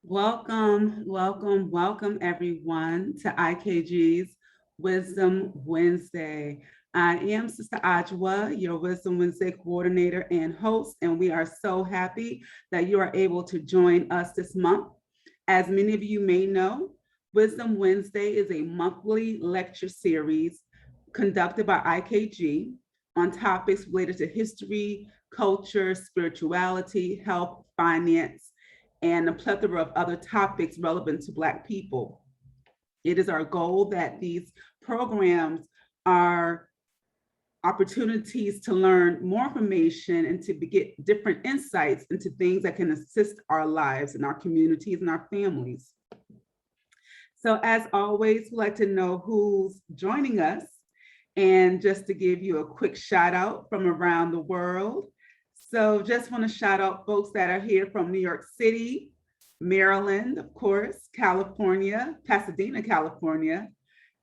Welcome, welcome, welcome everyone to IKG's Wisdom Wednesday. I am Sister Ajwa, your Wisdom Wednesday coordinator and host, and we are so happy that you are able to join us this month. As many of you may know, Wisdom Wednesday is a monthly lecture series conducted by IKG on topics related to history, culture, spirituality, health, finance, and a plethora of other topics relevant to Black people. It is our goal that these programs are opportunities to learn more information and to get different insights into things that can assist our lives and our communities and our families. So as always, we'd like to know who's joining us. And just to give you a quick shout out from around the world. So just want to shout out folks that are here from New York City, Maryland, of course, California, Pasadena, California,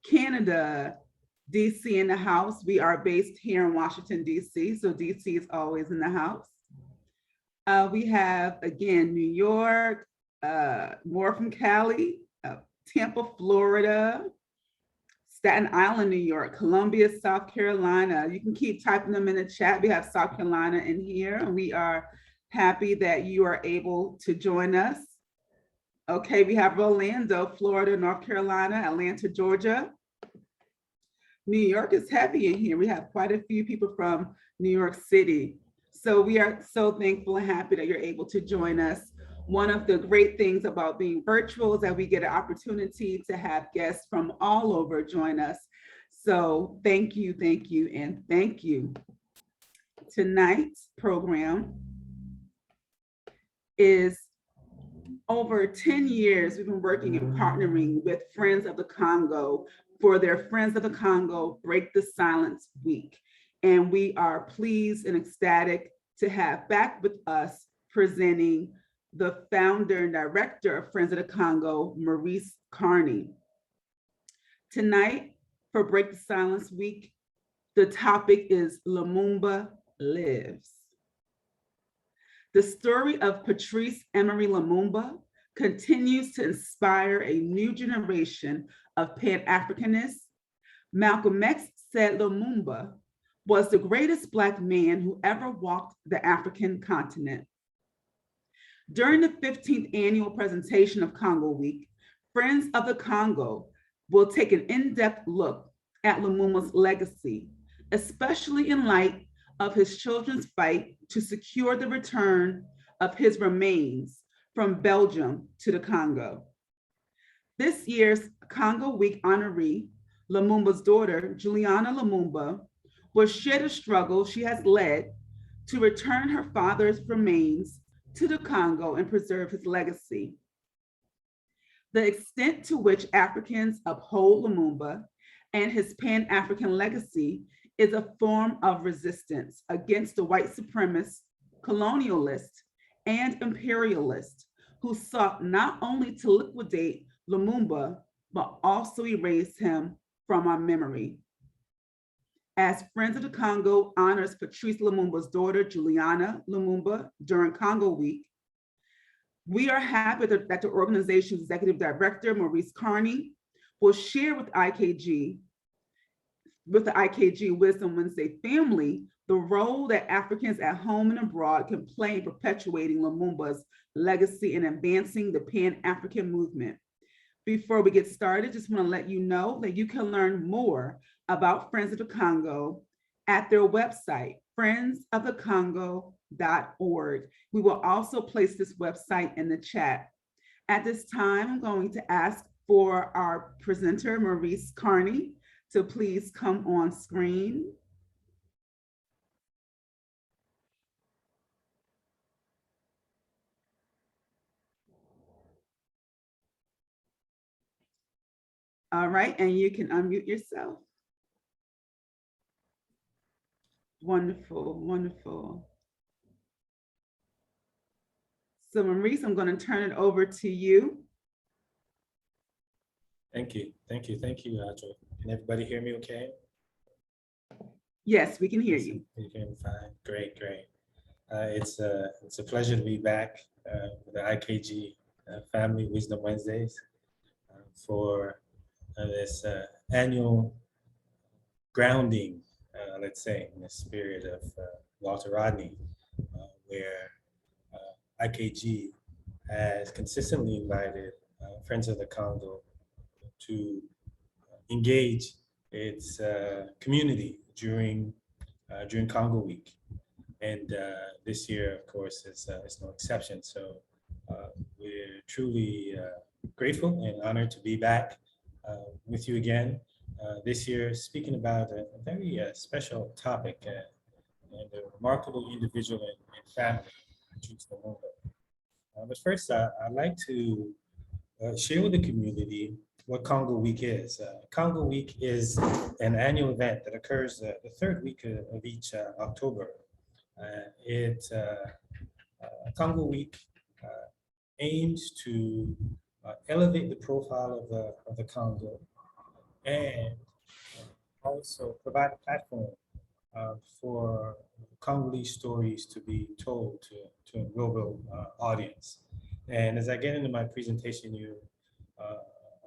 Canada, DC in the house. We are based here in Washington, DC, so DC is always in the house. We have, again, New York, more from Cali, Tampa, Florida, Staten Island, New York, Columbia, South Carolina. You can keep typing them in the chat. We have South Carolina in here, and we are happy that you are able to join us. Okay, we have Orlando, Florida, North Carolina, Atlanta, Georgia. New York is heavy in here. We have quite a few people from New York City. So we are so thankful and happy that you're able to join us. One of the great things about being virtual is that we get an opportunity to have guests from all over join us. So thank you, and thank you. Tonight's program is over 10 years we've been working and partnering with Friends of the Congo for their Friends of the Congo Break the Silence Week. And we are pleased and ecstatic to have back with us presenting the founder and director of Friends of the Congo, Maurice Carney. Tonight, for Break the Silence Week, the topic is Lumumba Lives. The story of Patrice Emery Lumumba continues to inspire a new generation of Pan Africanists. Malcolm X said Lumumba was the greatest Black man who ever walked the African continent. During the 15th annual presentation of Congo Week, Friends of the Congo will take an in-depth look at Lumumba's legacy, especially in light of his children's fight to secure the return of his remains from Belgium to the Congo. This year's Congo Week honoree, Lumumba's daughter, Juliana Lumumba, will share the struggle she has led to return her father's remains to the Congo and preserve his legacy. The extent to which Africans uphold Lumumba and his Pan-African legacy is a form of resistance against the white supremacists, colonialists, and imperialists who sought not only to liquidate Lumumba, but also erase him from our memory. As Friends of the Congo honors Patrice Lumumba's daughter, Juliana Lumumba, during Congo Week, we are happy that the organization's executive director, Maurice Carney, will share with the IKG Wisdom Wednesday family, the role that Africans at home and abroad can play in perpetuating Lumumba's legacy and advancing the Pan-African movement. Before we get started, just want to let you know that you can learn more about Friends of the Congo at their website, friendsofthecongo.org. We will also place this website in the chat. At this time, I'm going to ask for our presenter, Maurice Carney, to please come on screen. All right, and you can unmute yourself. Wonderful, wonderful. So Maurice, I'm going to turn it over to you. Thank you, Ajo. Can everybody hear me okay? Yes, we can hear you. You can fine, great. It's a pleasure to be back with the IKG Family Wisdom Wednesdays for this annual grounding, let's say, in the spirit of Walter Rodney, where IKG has consistently invited Friends of the Congo to engage its community during Congo Week. And this year, of course, is no exception. So we're truly grateful and honored to be back with you again this year, speaking about a very special topic and a remarkable individual and family, Patrice Lumumba. But first, I'd like to share with the community what Congo Week is. Congo Week is an annual event that occurs the third week of each October. Congo Week aims to elevate the profile of the Congo and also provide a platform for Congolese stories to be told to a global audience. And as I get into my presentation,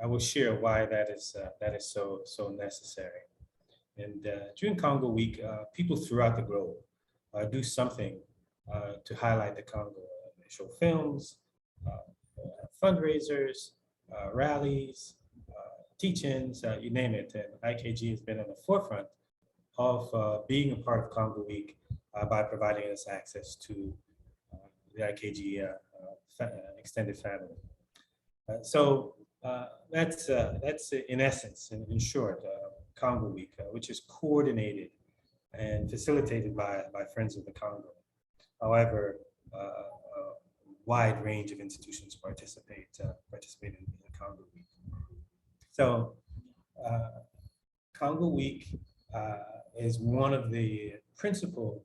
I will share why that is so necessary. And during Congo Week, people throughout the globe do something to highlight the Congo. They show films, fundraisers, rallies, teach-ins, you name it. And IKG has been on the forefront of being a part of Congo Week by providing us access to the IKG extended family. So that's in essence, in short, Congo Week, which is coordinated and facilitated by Friends of the Congo. However, a wide range of institutions participate in Congo Week. So Congo Week is one of the principal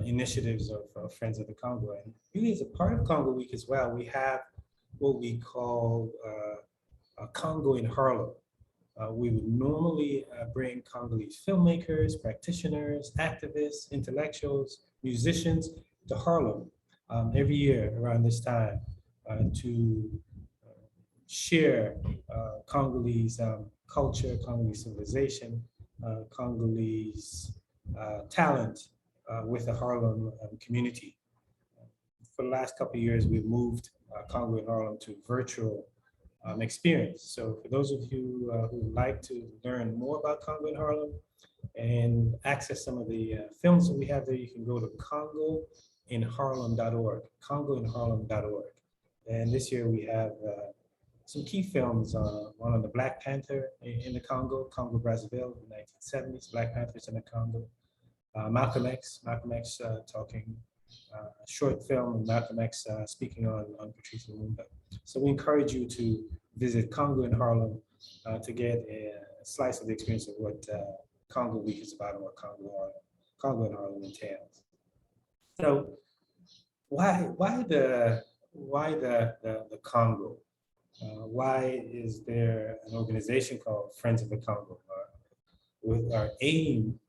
initiatives of Friends of the Congo. And really as a part of Congo Week as well, we have what we call Congo in Harlem. We would normally bring Congolese filmmakers, practitioners, activists, intellectuals, musicians to Harlem every year around this time to share Congolese culture, Congolese civilization, Congolese talent with the Harlem community. For the last couple of years, we've moved Congo in Harlem to virtual experience. So for those of you who would like to learn more about Congo in Harlem and access some of the films that we have there, you can go to congoinharlem.org, congoinharlem.org. And this year we have some key films, one on the Black Panther in the Congo, Congo-Brazzaville in the 1970s, Black Panthers in the Congo. Malcolm X talking a short film, Malcolm X speaking on Patrice Lumumba. So we encourage you to visit Congo in Harlem to get a slice of the experience of what Congo Week is about and what Congo in Harlem entails. So why the Congo? Why is there an organization called Friends of the Congo? With our aim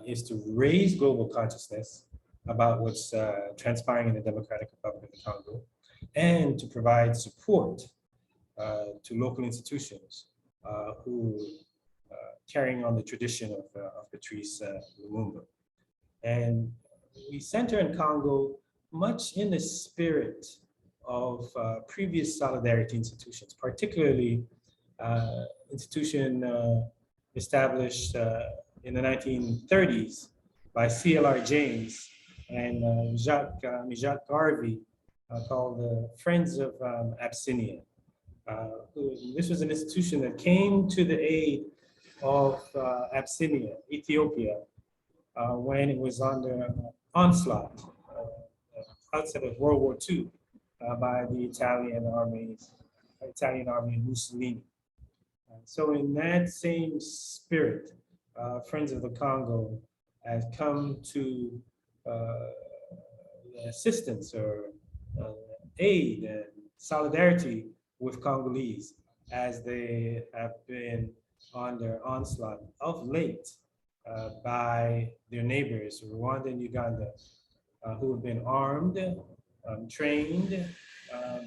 is to raise global consciousness about what's transpiring in the Democratic Republic of the Congo and to provide support to local institutions who carrying on the tradition of Patrice Lumumba. And we center in Congo much in the spirit of previous solidarity institutions, particularly institution established in the 1930s by C.L.R. James and Jacques Garvey, called the Friends of Abyssinia. This was an institution that came to the aid of Abyssinia, Ethiopia, when it was under onslaught outside of World War II by the Italian army and Mussolini. So in that same spirit, Friends of the Congo has come to assistance or aid and solidarity with Congolese as they have been under onslaught of late by their neighbors, Rwanda and Uganda, who have been armed, trained,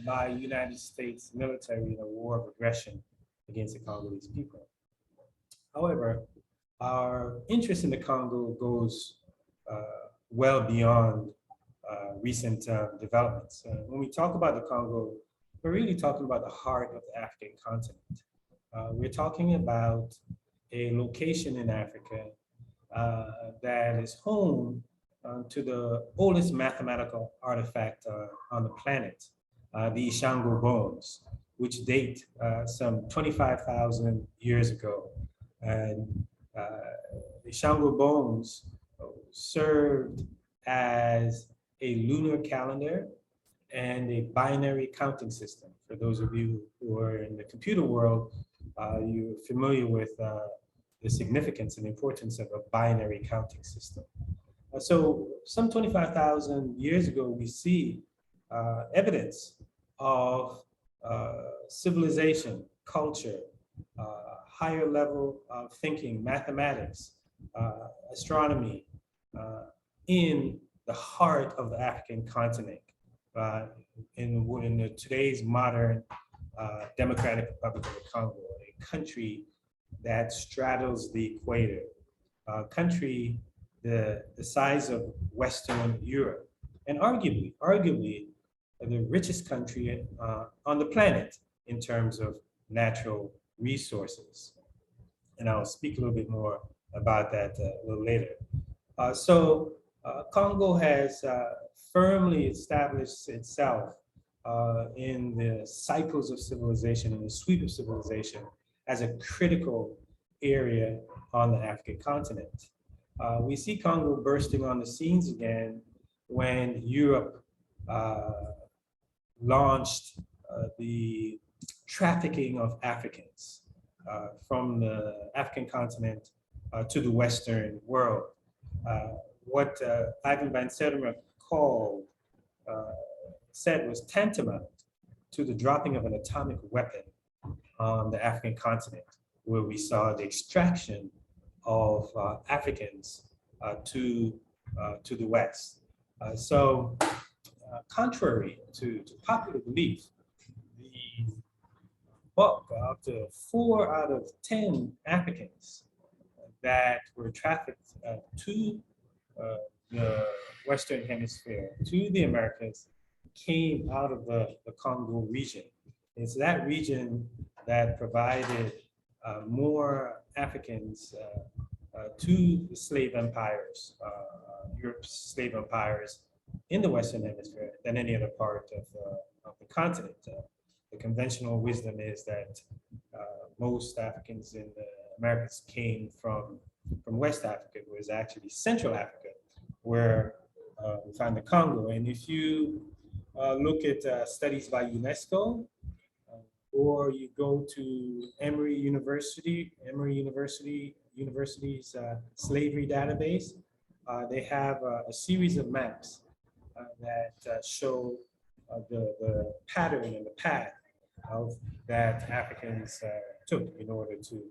by United States military in a war of aggression against the Congolese people. However, our interest in the Congo goes well beyond recent developments. When we talk about the Congo, we're really talking about the heart of the African continent. We're talking about a location in Africa that is home to the oldest mathematical artifact on the planet, the Ishango bones, which date some 25,000 years ago. And the Ishango bones served as a lunar calendar and a binary counting system. For those of you who are in the computer world, you're familiar with the significance and importance of a binary counting system. So some 25,000 years ago, we see evidence of civilization, culture, higher level of thinking, mathematics, astronomy, in the heart of the African continent, in today's modern Democratic Republic of the Congo, a country that straddles the equator, a country the size of Western Europe, and arguably the richest country on the planet in terms of natural resources. And I'll speak a little bit more about that a little later. Congo has firmly established itself in the cycles of civilization and the sweep of civilization as a critical area on the African continent. We see Congo bursting on the scenes again when Europe launched the trafficking of Africans from the African continent to the Western world. What Ivan van Sertima said was tantamount to the dropping of an atomic weapon on the African continent, where we saw the extraction of Africans to the West. Contrary to popular belief, the bulk, up to 4 out of 10 Africans that were trafficked to the Western Hemisphere, to the Americas, came out of the Congo region. It's that region that provided more Africans to the slave empires, Europe's slave empires in the Western Hemisphere than any other part of the continent. The conventional wisdom is that most Africans in the Americas came from West Africa. It was actually Central Africa, where we find the Congo. And if you look at studies by UNESCO, or you go to Emory University's slavery database, they have a series of maps that show the pattern and the path that Africans took in order to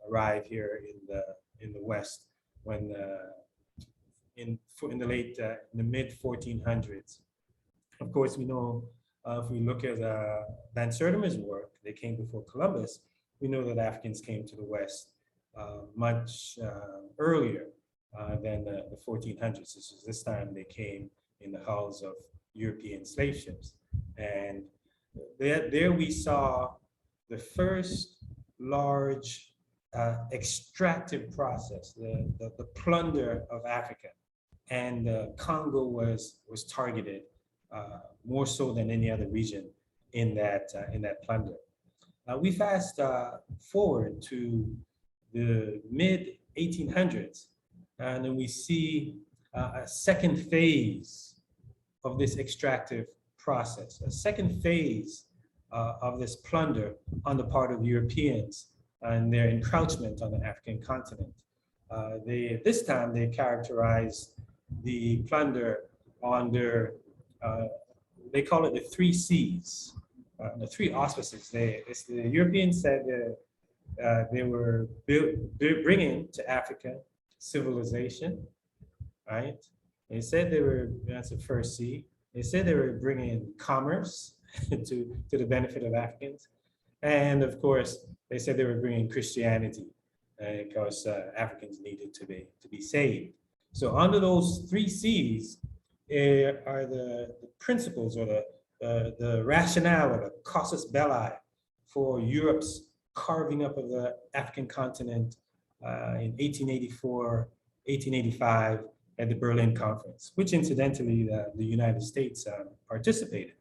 arrive here in the West when in the mid 1400s. Of course, we know if we look at Van Sertima's work, they came before Columbus. We know that Africans came to the West much earlier than the 1400s. This time they came in the hulls of European slave ships. And there we saw the first large extractive process, the plunder of Africa. And Congo was targeted more so than any other region in that plunder. We fast forward to the mid 1800s, and then we see a second phase of this extractive process, a second phase of this plunder on the part of Europeans and their encroachment on the African continent. This time they characterize the plunder under, they call it the 3 C's, the 3 auspices. The Europeans said they were bringing to Africa civilization, right? They said they were, that's the first C. They said they were bringing commerce to the benefit of Africans. And of course, they said they were bringing Christianity because Africans needed to be saved. So under those three C's are the principles or the rationale or the casus belli for Europe's carving up of the African continent in 1884, 1885 at the Berlin Conference, which incidentally the United States participated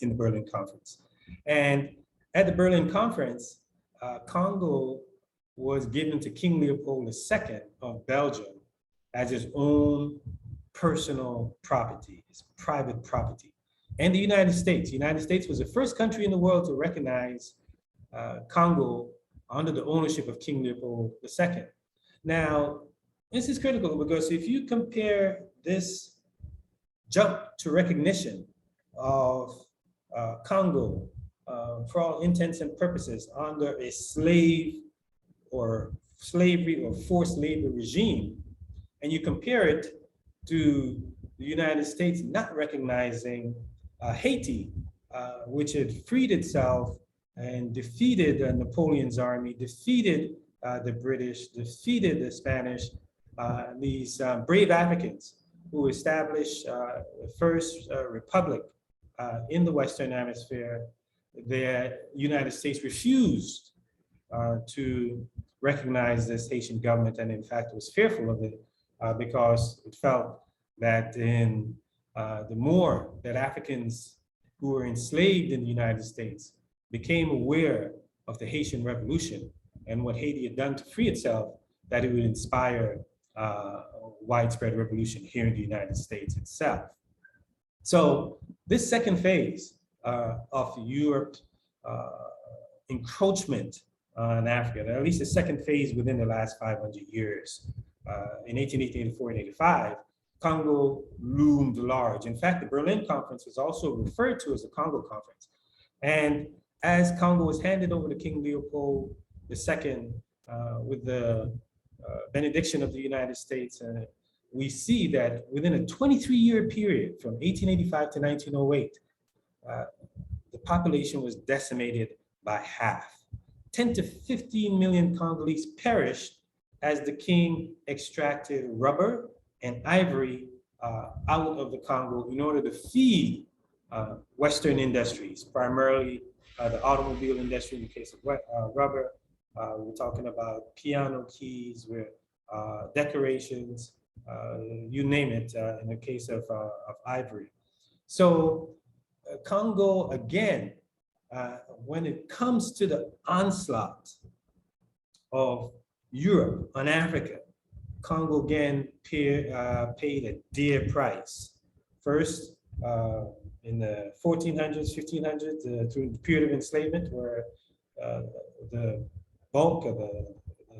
in the Berlin Conference. And at the Berlin Conference, Congo was given to King Leopold II of Belgium as his own personal property, his private property. And the United States was the first country in the world to recognize Congo under the ownership of King Leopold II. Now, this is critical because if you compare this jump to recognition of Congo, for all intents and purposes, under a slavery or forced labor regime, and you compare it to the United States not recognizing Haiti, which had freed itself and defeated Napoleon's army, defeated the British, defeated the Spanish, these brave Africans who established the first republic in the Western Hemisphere. The United States refused to recognize this Haitian government, and in fact was fearful of it because it felt that the more that Africans who were enslaved in the United States became aware of the Haitian Revolution and what Haiti had done to free itself, that it would inspire widespread revolution here in the United States itself. So this second phase of Europe encroachment on Africa, at least the second phase within the last 500 years, in 1884 and 85, Congo loomed large. In fact, the Berlin Conference was also referred to as the Congo Conference. And as Congo was handed over to King Leopold II with the benediction of the United States, we see that within a 23-year period from 1885 to 1908, the population was decimated by half. 10 to 15 million Congolese perished as the king extracted rubber and ivory out of the Congo in order to feed Western industries, primarily the automobile industry in the case of rubber. We're talking about piano keys, decorations, you name it, in the case of ivory. So Congo, again, when it comes to the onslaught of Europe on Africa, Congo again paid a dear price. First, in the 1400s, 1500s, through the period of enslavement, where the bulk of the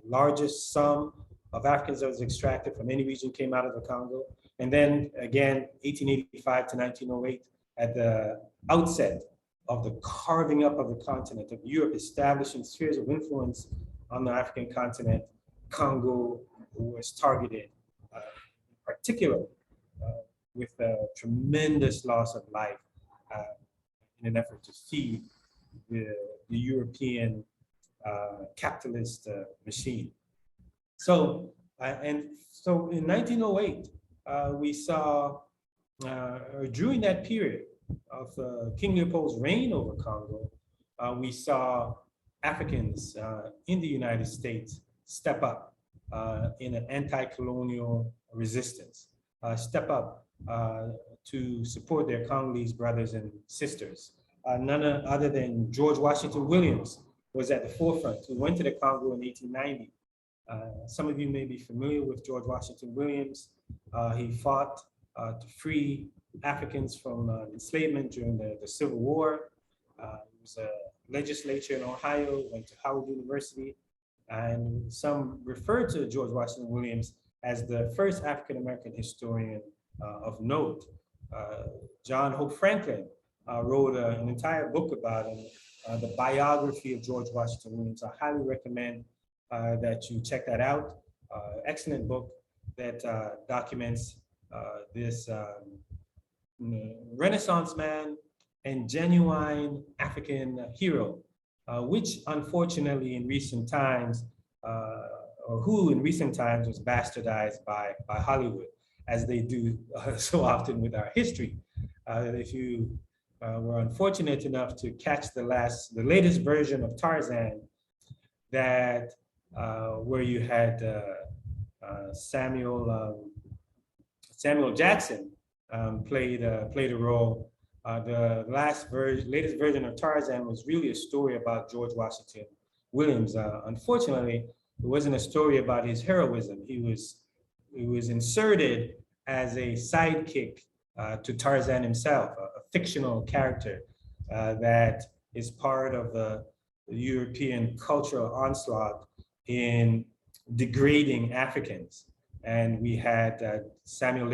largest sum of Africans that was extracted from any region came out of the Congo. And then again, 1885 to 1908, at the outset of the carving up of the continent, of Europe establishing spheres of influence on the African continent, Congo was targeted, in particular, with a tremendous loss of life in an effort to feed the European capitalist machine. So, so in 1908, we saw, during that period of King Leopold's reign over Congo, we saw Africans in the United States step up in an anti-colonial resistance, step up to support their Congolese brothers and sisters. None other than George Washington Williams was at the forefront, who went to the Congo in 1890. Some of you may be familiar with George Washington Williams. He fought to free Africans from enslavement during the Civil War. He was a legislator in Ohio, went to Howard University, and some refer to George Washington Williams as the first African-American historian of note. John Hope Franklin wrote an entire book about him, the biography of George Washington Williams. I highly recommend that you check that out. Excellent book that documents this Renaissance man and genuine African hero, which unfortunately in recent times, or who in recent times was bastardized by Hollywood, as they do so often with our history. If you were unfortunate enough to catch the latest version of Tarzan, that where you had Samuel Jackson played a role. The latest version of Tarzan was really a story about George Washington Williams. Unfortunately, it wasn't a story about his heroism. He was inserted as a sidekick to Tarzan himself, a fictional character that is part of the European cultural onslaught in degrading Africans. And we had Samuel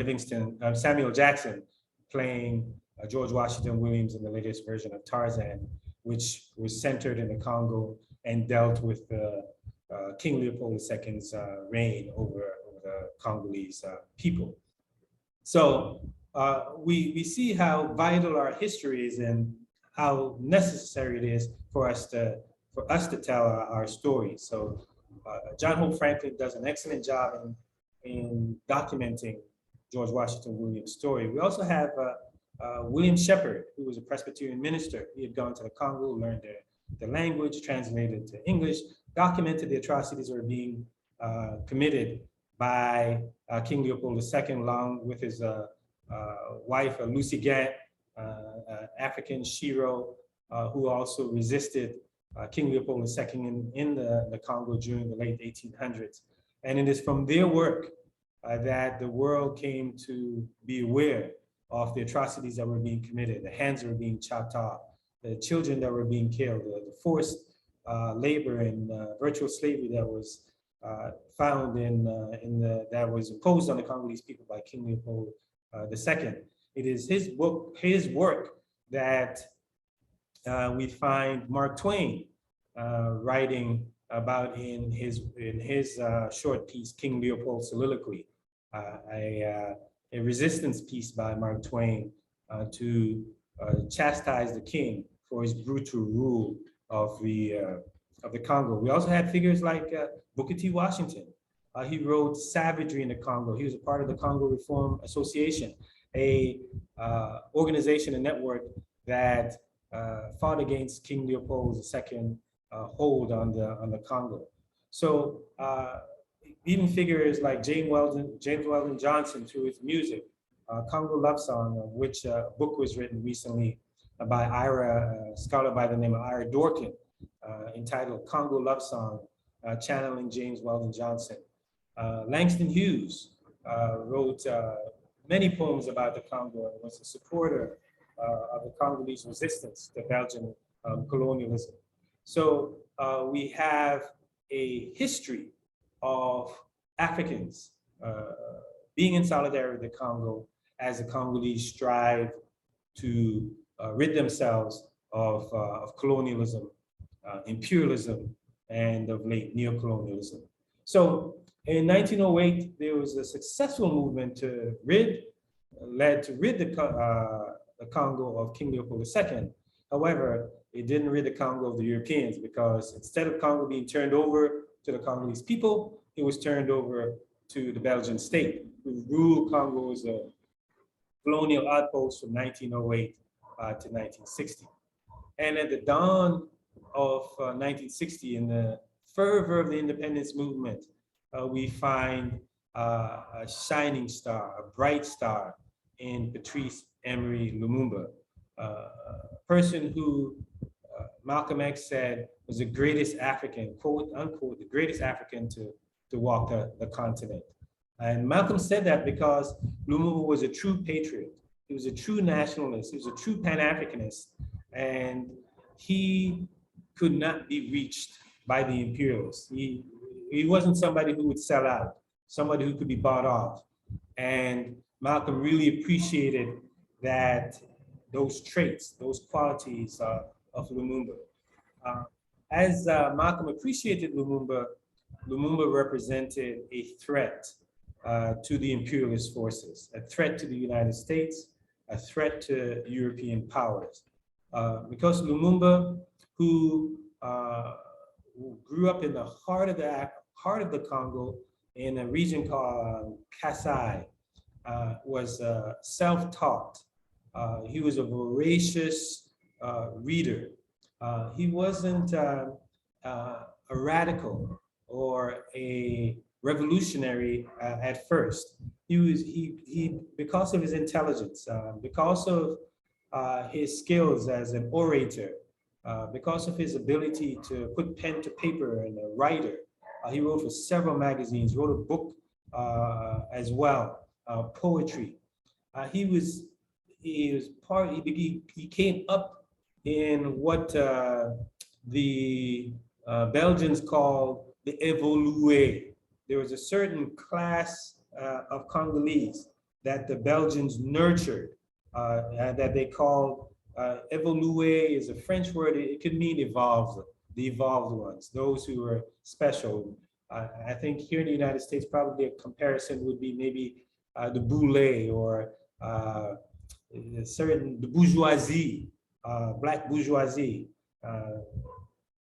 Jackson playing George Washington Williams in the latest version of Tarzan, which was centered in the Congo and dealt with King Leopold II's reign over the Congolese people. So we see how vital our history is and how necessary it is for us to tell our story. So John Hope Franklin does an excellent job in documenting George Washington Williams' story. We also have William Shepherd, who was a Presbyterian minister. He had gone to the Congo, learned the language, translated to English, documented the atrocities that were being committed by King Leopold II, along with his wife, Lucy Gant, African Shiro, who also resisted King Leopold II in the Congo during the late 1800s. And it is from their work that the world came to be aware of the atrocities that were being committed, the hands that were being chopped off, the children that were being killed, the forced labor and virtual slavery that was found that was imposed on the Congolese people by King Leopold II. It is his work that we find Mark Twain writing about in his short piece, King Leopold's Soliloquy, a resistance piece by Mark Twain to chastise the king for his brutal rule of the Congo. We also had figures like Booker T. Washington. He wrote Savagery in the Congo. He was a part of the Congo Reform Association, a organization, a network that fought against King Leopold II hold on the Congo. So even figures like James Weldon Johnson, through his music, Congo Love Song, of which a book was written recently by a scholar by the name of Ira Dorkin, entitled Congo Love Song, channeling James Weldon Johnson. Langston Hughes wrote many poems about the Congo and was a supporter of the Congolese resistance to Belgian colonialism. So we have a history of Africans being in solidarity with the Congo as the Congolese strive to rid themselves of colonialism, imperialism, and of late neocolonialism. So in 1908, there was a successful movement led to rid the Congo of King Leopold II. However, it didn't rid the Congo of the Europeans, because instead of Congo being turned over to the Congolese people, it was turned over to the Belgian state, who ruled Congo as a colonial outpost from 1908 to 1960. And at the dawn of 1960, in the fervor of the independence movement, we find a shining star, a bright star in Patrice Emery Lumumba, a person who Malcolm X said was the greatest African, quote unquote, the greatest African to walk the continent. And Malcolm said that because Lumumba was a true patriot. He was a true nationalist. He was a true Pan Africanist. And he could not be reached by the imperialists. He wasn't somebody who would sell out, somebody who could be bought off. And Malcolm really appreciated those traits, those qualities of Lumumba. As Malcolm appreciated Lumumba, Lumumba represented a threat to the imperialist forces, a threat to the United States, a threat to European powers. Because Lumumba, who grew up in the heart of the Congo in a region called Kasai, was self-taught. He was a voracious reader. He wasn't a radical or a revolutionary at first. He because of his intelligence, because of his skills as an orator, because of his ability to put pen to paper and a writer. He wrote for several magazines, wrote a book as well, poetry. He came up in what the Belgians called the évolué. There was a certain class of Congolese that the Belgians nurtured, that they called évolué is a French word. It could mean evolved, the evolved ones, those who were special. I think here in the United States, probably a comparison would be maybe the boulé or the bourgeoisie, black bourgeoisie,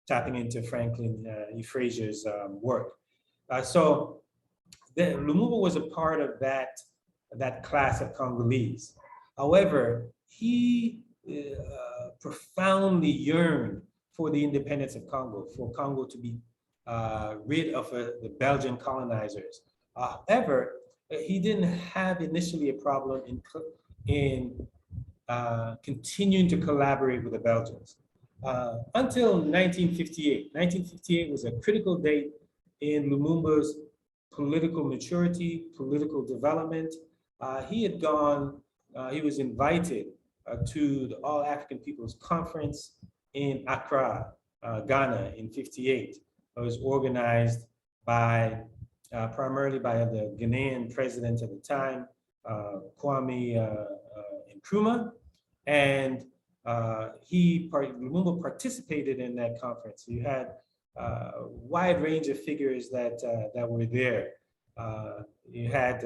tapping into Franklin E. Frazier's work. So Lumumba was a part of that class of Congolese. However, he profoundly yearned for the independence of Congo, for Congo to be rid of the Belgian colonizers. However, he didn't have initially a problem in continuing to collaborate with the Belgians until 1958. 1958 was a critical date in Lumumba's political maturity, political development. He was invited to the All African Peoples Conference in Accra, Ghana in '58. It was organized by primarily by the Ghanaian president at the time, Kwame Nkrumah, and Lumumba participated in that conference. You had a wide range of figures that were there. You had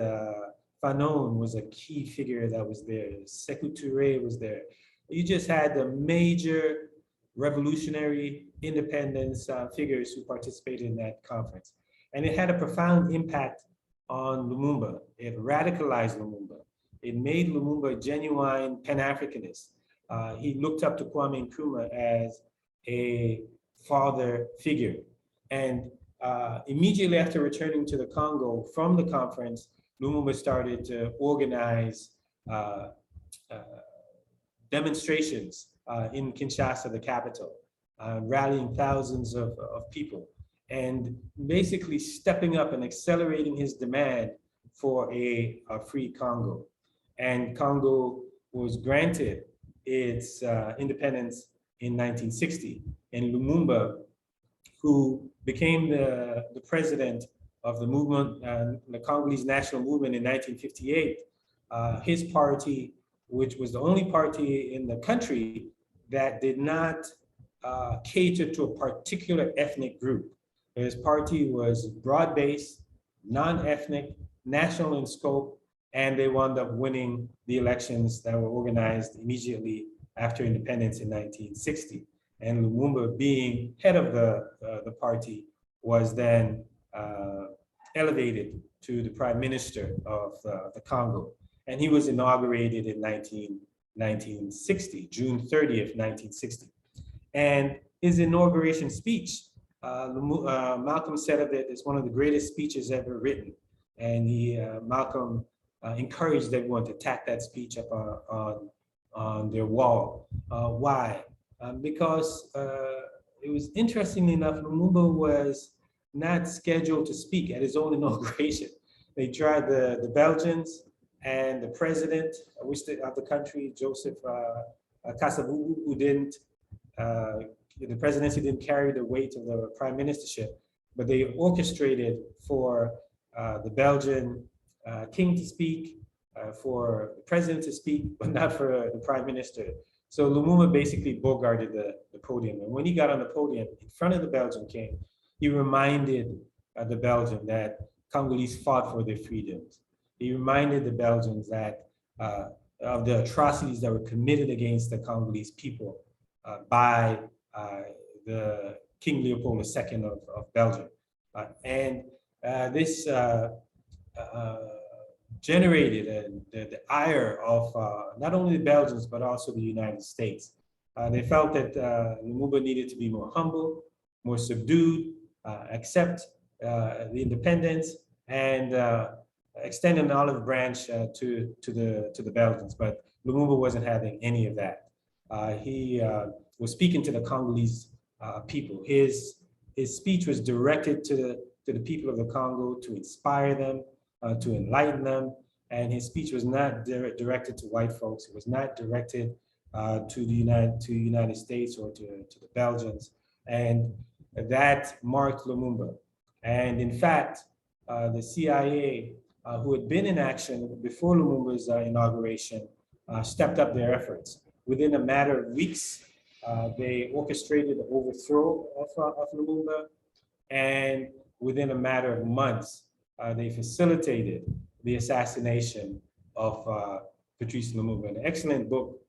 Fanon was a key figure that was there. Sekou Touré was there. You just had the major revolutionary independence figures who participated in that conference. And it had a profound impact on Lumumba. It radicalized Lumumba. It made Lumumba a genuine Pan Africanist. He looked up to Kwame Nkrumah as a father figure. And immediately after returning to the Congo from the conference, Lumumba started to organize demonstrations in Kinshasa, the capital, rallying thousands of people, and basically stepping up and accelerating his demand for a free Congo. And Congo was granted its independence in 1960. And Lumumba, who became the president of the movement, the Congolese national movement in 1958, his party, which was the only party in the country that did not cater to a particular ethnic group. His party was broad-based, non-ethnic, national in scope, and they wound up winning the elections that were organized immediately after independence in 1960. And Lumumba, being head of the party, was then elevated to the prime minister of the Congo. And he was inaugurated in 1960, June 30th, 1960. And his inauguration speech, Malcolm said of it, it's one of the greatest speeches ever written. And Malcolm encouraged everyone to tack that speech up on their wall. Why? Because it was, interestingly enough, Lumumba was not scheduled to speak at his own inauguration. They tried the Belgians and the president of the country, Joseph Kasavubu, who didn't, the presidency didn't carry the weight of the prime ministership, but they orchestrated for the Belgian king to speak, for the president to speak, but not for the prime minister. So Lumumba basically bogarted the podium. And when he got on the podium in front of the Belgian king, he reminded the Belgian that Congolese fought for their freedoms. He reminded the Belgians that of the atrocities that were committed against the Congolese people by the King Leopold II of Belgium. And this generated the ire of not only the Belgians, but also the United States. They felt that Lumumba needed to be more humble, more subdued, accept the independence, and extend an olive branch to the Belgians. But Lumumba wasn't having any of that. He was speaking to the Congolese people. His speech was directed to the people of the Congo to inspire them, to enlighten them. And his speech was not directed to white folks. It was not directed to the United States or to the Belgians. And that marked Lumumba. And in fact, the CIA, who had been in action before Lumumba's inauguration, stepped up their efforts. Within a matter of weeks, they orchestrated the overthrow of Lumumba, and within a matter of months, they facilitated the assassination of Patrice Lumumba. An excellent book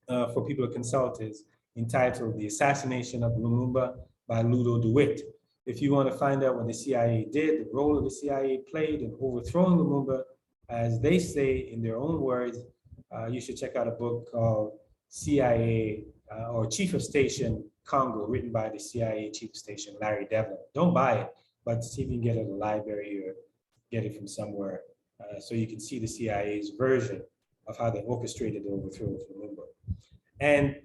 for people to consult is entitled The Assassination of Lumumba by Ludo DeWitt. If you want to find out what the CIA did, the role of the CIA played in overthrowing Lumumba, as they say in their own words, you should check out a book called CIA or Chief of Station Congo, written by the CIA Chief of Station, Larry Devlin. Don't buy it, but see if you can get it at a library or get it from somewhere so you can see the CIA's version of how they orchestrated the overthrow of Lumumba. And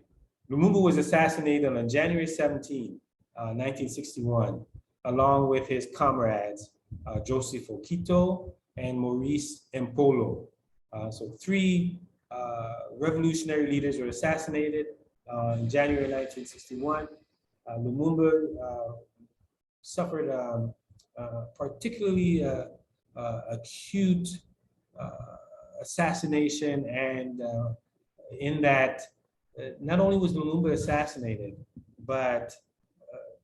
Lumumba was assassinated on January 17, 1961, along with his comrades, Joseph Okito and Maurice Mpolo. So three revolutionary leaders were assassinated in January 1961. Lumumba suffered particularly acute assassination, and in that not only was Lumumba assassinated, but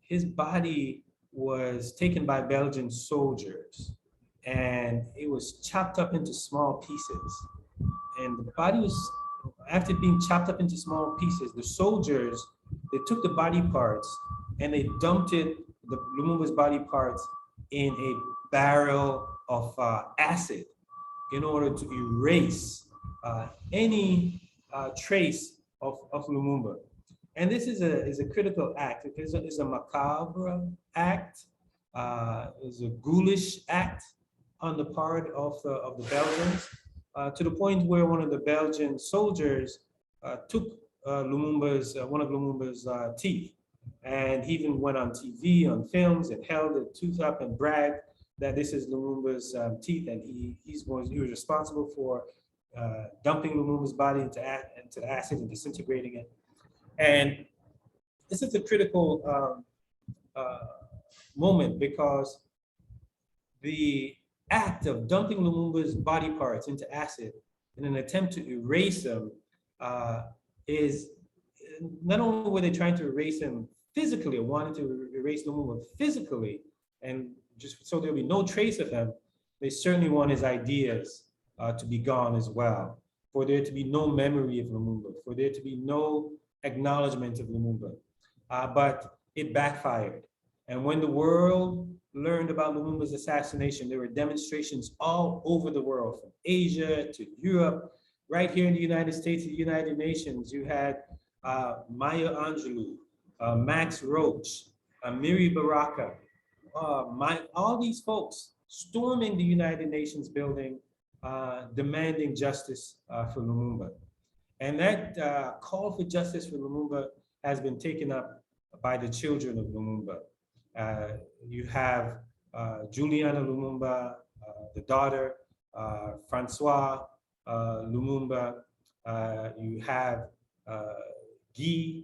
his body was taken by Belgian soldiers and it was chopped up into small pieces. And the body was, after being chopped up into small pieces, the soldiers, they took the body parts and they dumped Lumumba's body parts in a barrel of acid in order to erase any trace of Lumumba. And this is a critical act. It's a macabre act, it's a ghoulish act on the part of the Belgians, to the point where one of the Belgian soldiers took one of Lumumba's teeth. And he even went on TV, on films, and held the tooth up and bragged that this is Lumumba's teeth, and he was responsible for dumping Lumumba's body into the acid and disintegrating it. And this is a critical moment, because the act of dumping Lumumba's body parts into acid in an attempt to erase them is, not only were they trying to erase him physically, or wanted to erase Lumumba physically, and just so there'll be no trace of him, they certainly want his ideas to be gone as well, for there to be no memory of Lumumba, for there to be no acknowledgement of Lumumba. But it backfired. And when the world learned about Lumumba's assassination, there were demonstrations all over the world, from Asia to Europe, right here in the United States, the United Nations. You had Maya Angelou, Max Roach, Amiri Baraka, all these folks storming the United Nations building, demanding justice for Lumumba. And that call for justice for Lumumba has been taken up by the children of Lumumba. You have Juliana Lumumba, the daughter, Francois Lumumba. You have Guy,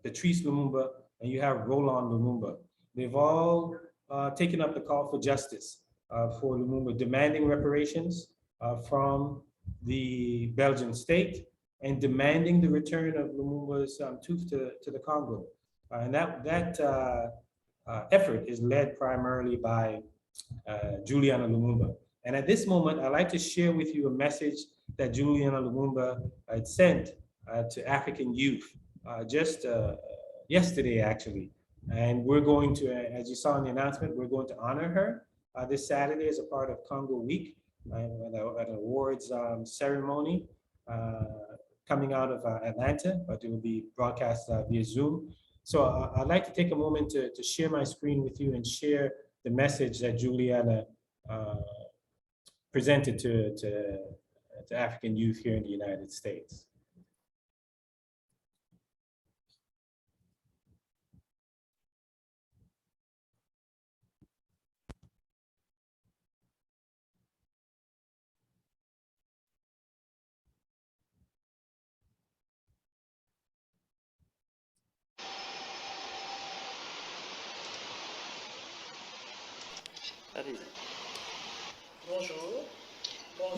Patrice Lumumba, and you have Roland Lumumba. They've all taken up the call for justice for Lumumba, demanding reparations from the Belgian state and demanding the return of Lumumba's tooth to the Congo. And that effort is led primarily by Juliana Lumumba. And at this moment, I'd like to share with you a message that Juliana Lumumba had sent to African youth just yesterday, actually. And we're going to, as you saw in the announcement, we're going to honor her this Saturday as a part of Congo Week, an awards ceremony coming out of Atlanta, but it will be broadcast via Zoom. So I'd like to take a moment to share my screen with you and share the message that Juliana presented to African youth here in the United States.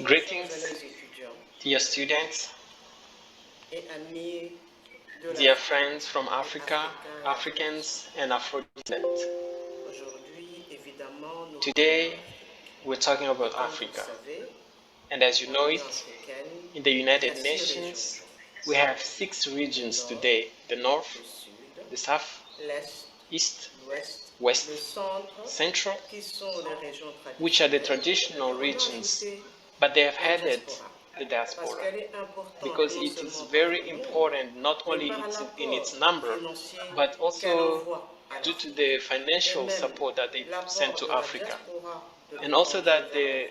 Greetings, dear students, dear friends from Africa, Africans, and Afro-descent. Today, we're talking about Africa. And as you know it, in the United Nations, we have 6 regions today: the North, the South, East, West, Central, which are the traditional regions, but they have added the diaspora because it is very important, not only in its number, but also due to the financial support that they send to Africa, and also that the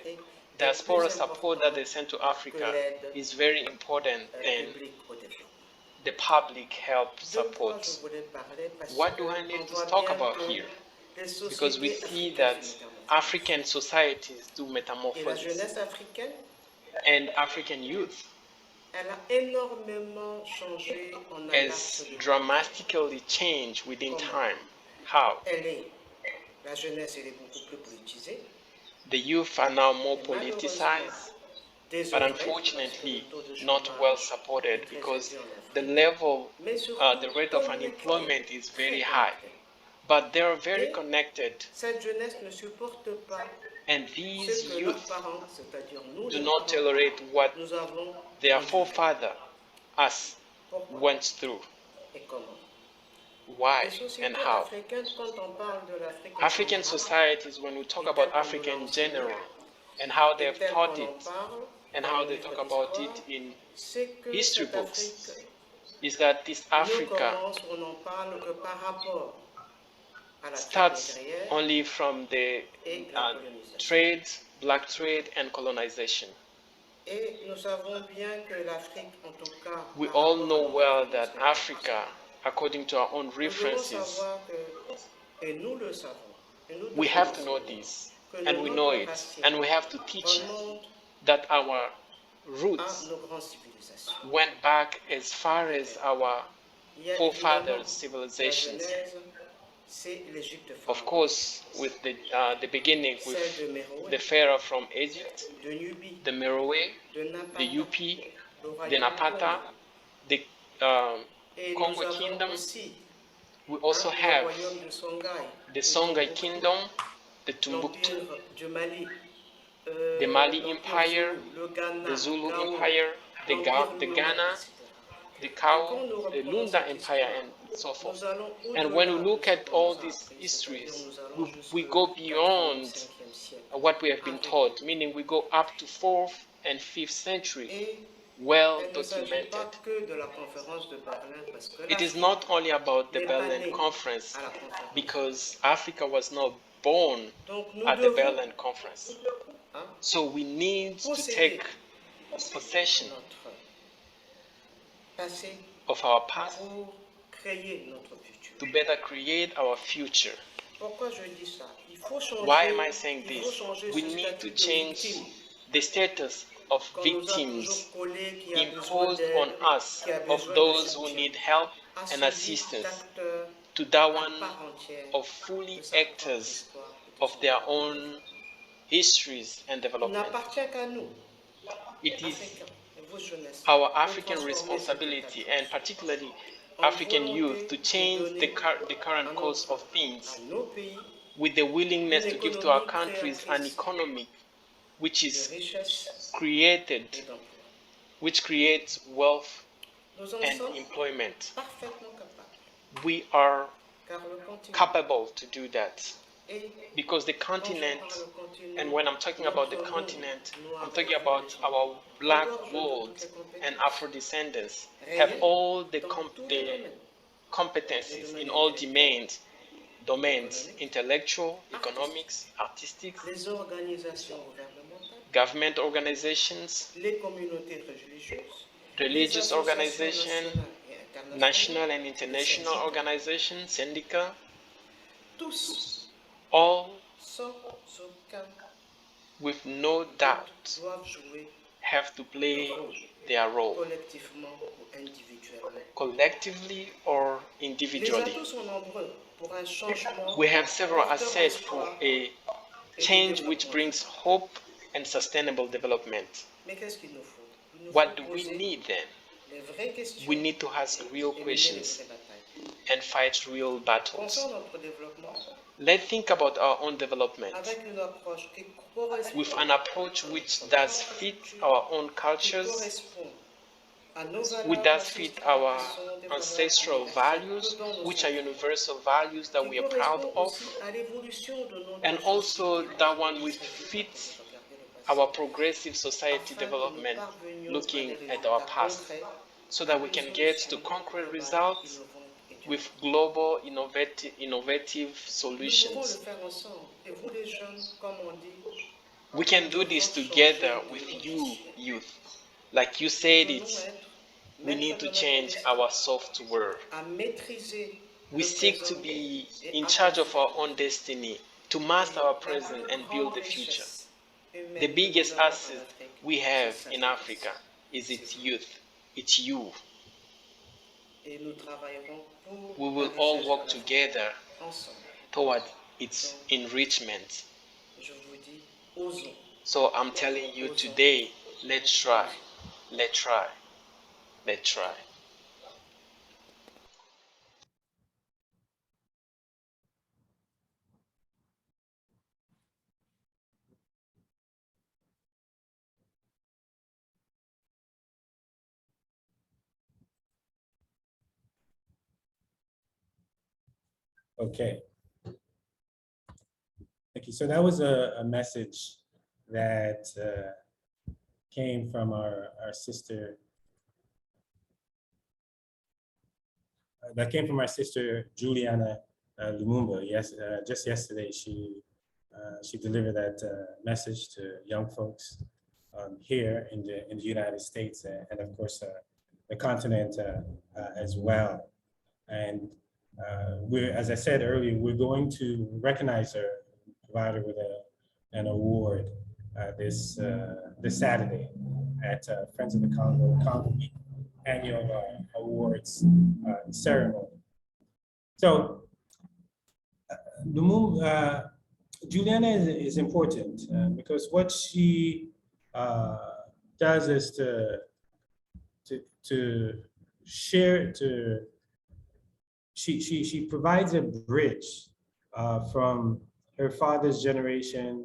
diaspora support that they send to Africa is very important than the public help support. What do I need to talk about here? Because we see that African societies do metamorphosis, and African youth has dramatically changed within time. How? The youth are now more politicized, but unfortunately not well supported because the level, the rate of unemployment is very high. But they are very connected, and these youth do not tolerate what their forefather, us, went through. Why and how? African societies, when we talk about Africa in general, and how they've taught it, and how they talk about it in history books, is that this Africa starts only from the trade, black trade, and colonization. We all know well that Africa, according to our own references, we have to know this, and we know it, and we have to teach it, that our roots went back as far as our forefathers' civilizations. Of course, with the beginning with the pharaoh from Egypt, the Meroe, the UP, the Napata, the Congo Kingdom. We also have the Songhai Kingdom, the Timbuktu, the Mali Empire, the Zulu Empire, the Ghana, the Kao, the Lunda Empire, and so forth. And when we look at all these histories, we go beyond what we have been taught, meaning we go up to 4th and 5th century, well documented. It is not only about the Berlin Conference, because Africa was not born at the Berlin Conference. So we need to take possession of our past to better create our future. Why am I saying this? We need to change the status of victims imposed on us, of those who need help and assistance, to that one of fully actors of their own histories and development. It is our African responsibility, and particularly African youth, to change the current course of things with the willingness to give to our countries an economy which is created which creates wealth and employment. We are capable to do that because the continent, and when I'm talking about the continent, I'm talking about our black world and Afro descendants have all the competencies in all domains, intellectual, economics, artistic, government organizations, religious organizations, national and international organizations, syndicat, all with no doubt have to play their role, collectively or individually. We have several assets for a change which brings hope and sustainable development. What do we need then? We need to ask real questions and fight real battles. Let's think about our own development with an approach which does fit our own cultures, which does fit our ancestral values, which are universal values that we are proud of, and also that one which fits our progressive society development, looking at our past, so that we can get to concrete results with global innovative solutions. We can do this together with you, youth. Like you said it, we need to change our software. We seek to be in charge of our own destiny, to master our present and build the future. The biggest asset we have in Africa is its youth, it's you. We will all work together toward its enrichment. So I'm telling you today, let's try, let's try, let's try. Okay. Thank you. So that was a message that came from our sister, Juliana Lumumba. Yes, just yesterday she delivered that message to young folks here in the United States and of course the continent as well. And as I said earlier, we're going to recognize her, provide her with an award this Saturday at Friends of the Congo Week annual awards ceremony. So Juliana is important because what she does is to share, she provides a bridge from her father's generation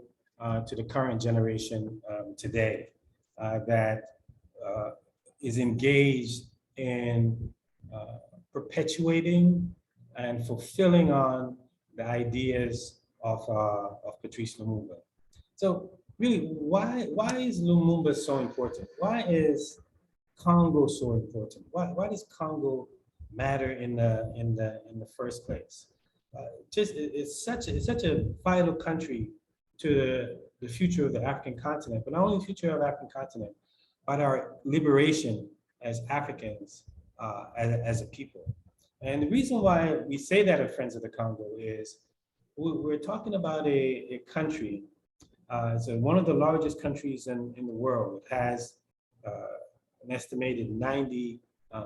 to the current generation today that is engaged in perpetuating and fulfilling on the ideas of Patrice Lumumba. So really, why is Lumumba so important? Why is Congo so important? Why does Congo matter in the first place? It's such a vital country to the future of the African continent, but not only the future of the African continent, but our liberation as Africans, as a people. And the reason why we say that at Friends of the Congo is we're talking about a country, so one of the largest countries in the world. It has an estimated 90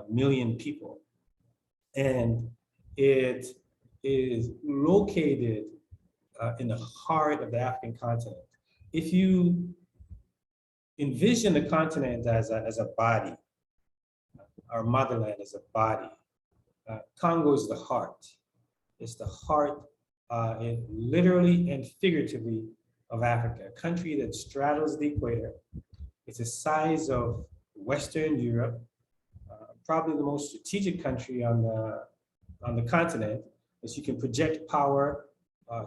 million people. And it is located in the heart of the African continent. If you envision the continent as a body, our motherland as a body, Congo is the heart. It's the heart, literally and figuratively, of Africa, a country that straddles the equator. It's the size of Western Europe, probably the most strategic country on the continent, as you can project power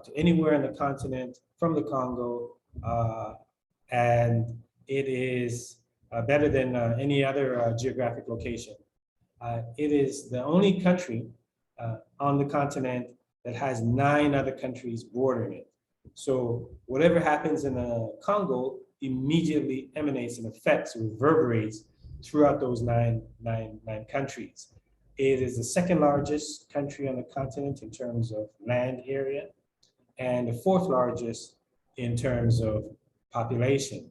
to anywhere on the continent from the Congo, and it is better than any other geographic location. It is the only country on the continent that has 9 other countries bordering it. So whatever happens in the Congo immediately emanates and affects, reverberates throughout those nine countries. It is the second largest country on the continent in terms of land area, and the 4th largest in terms of population.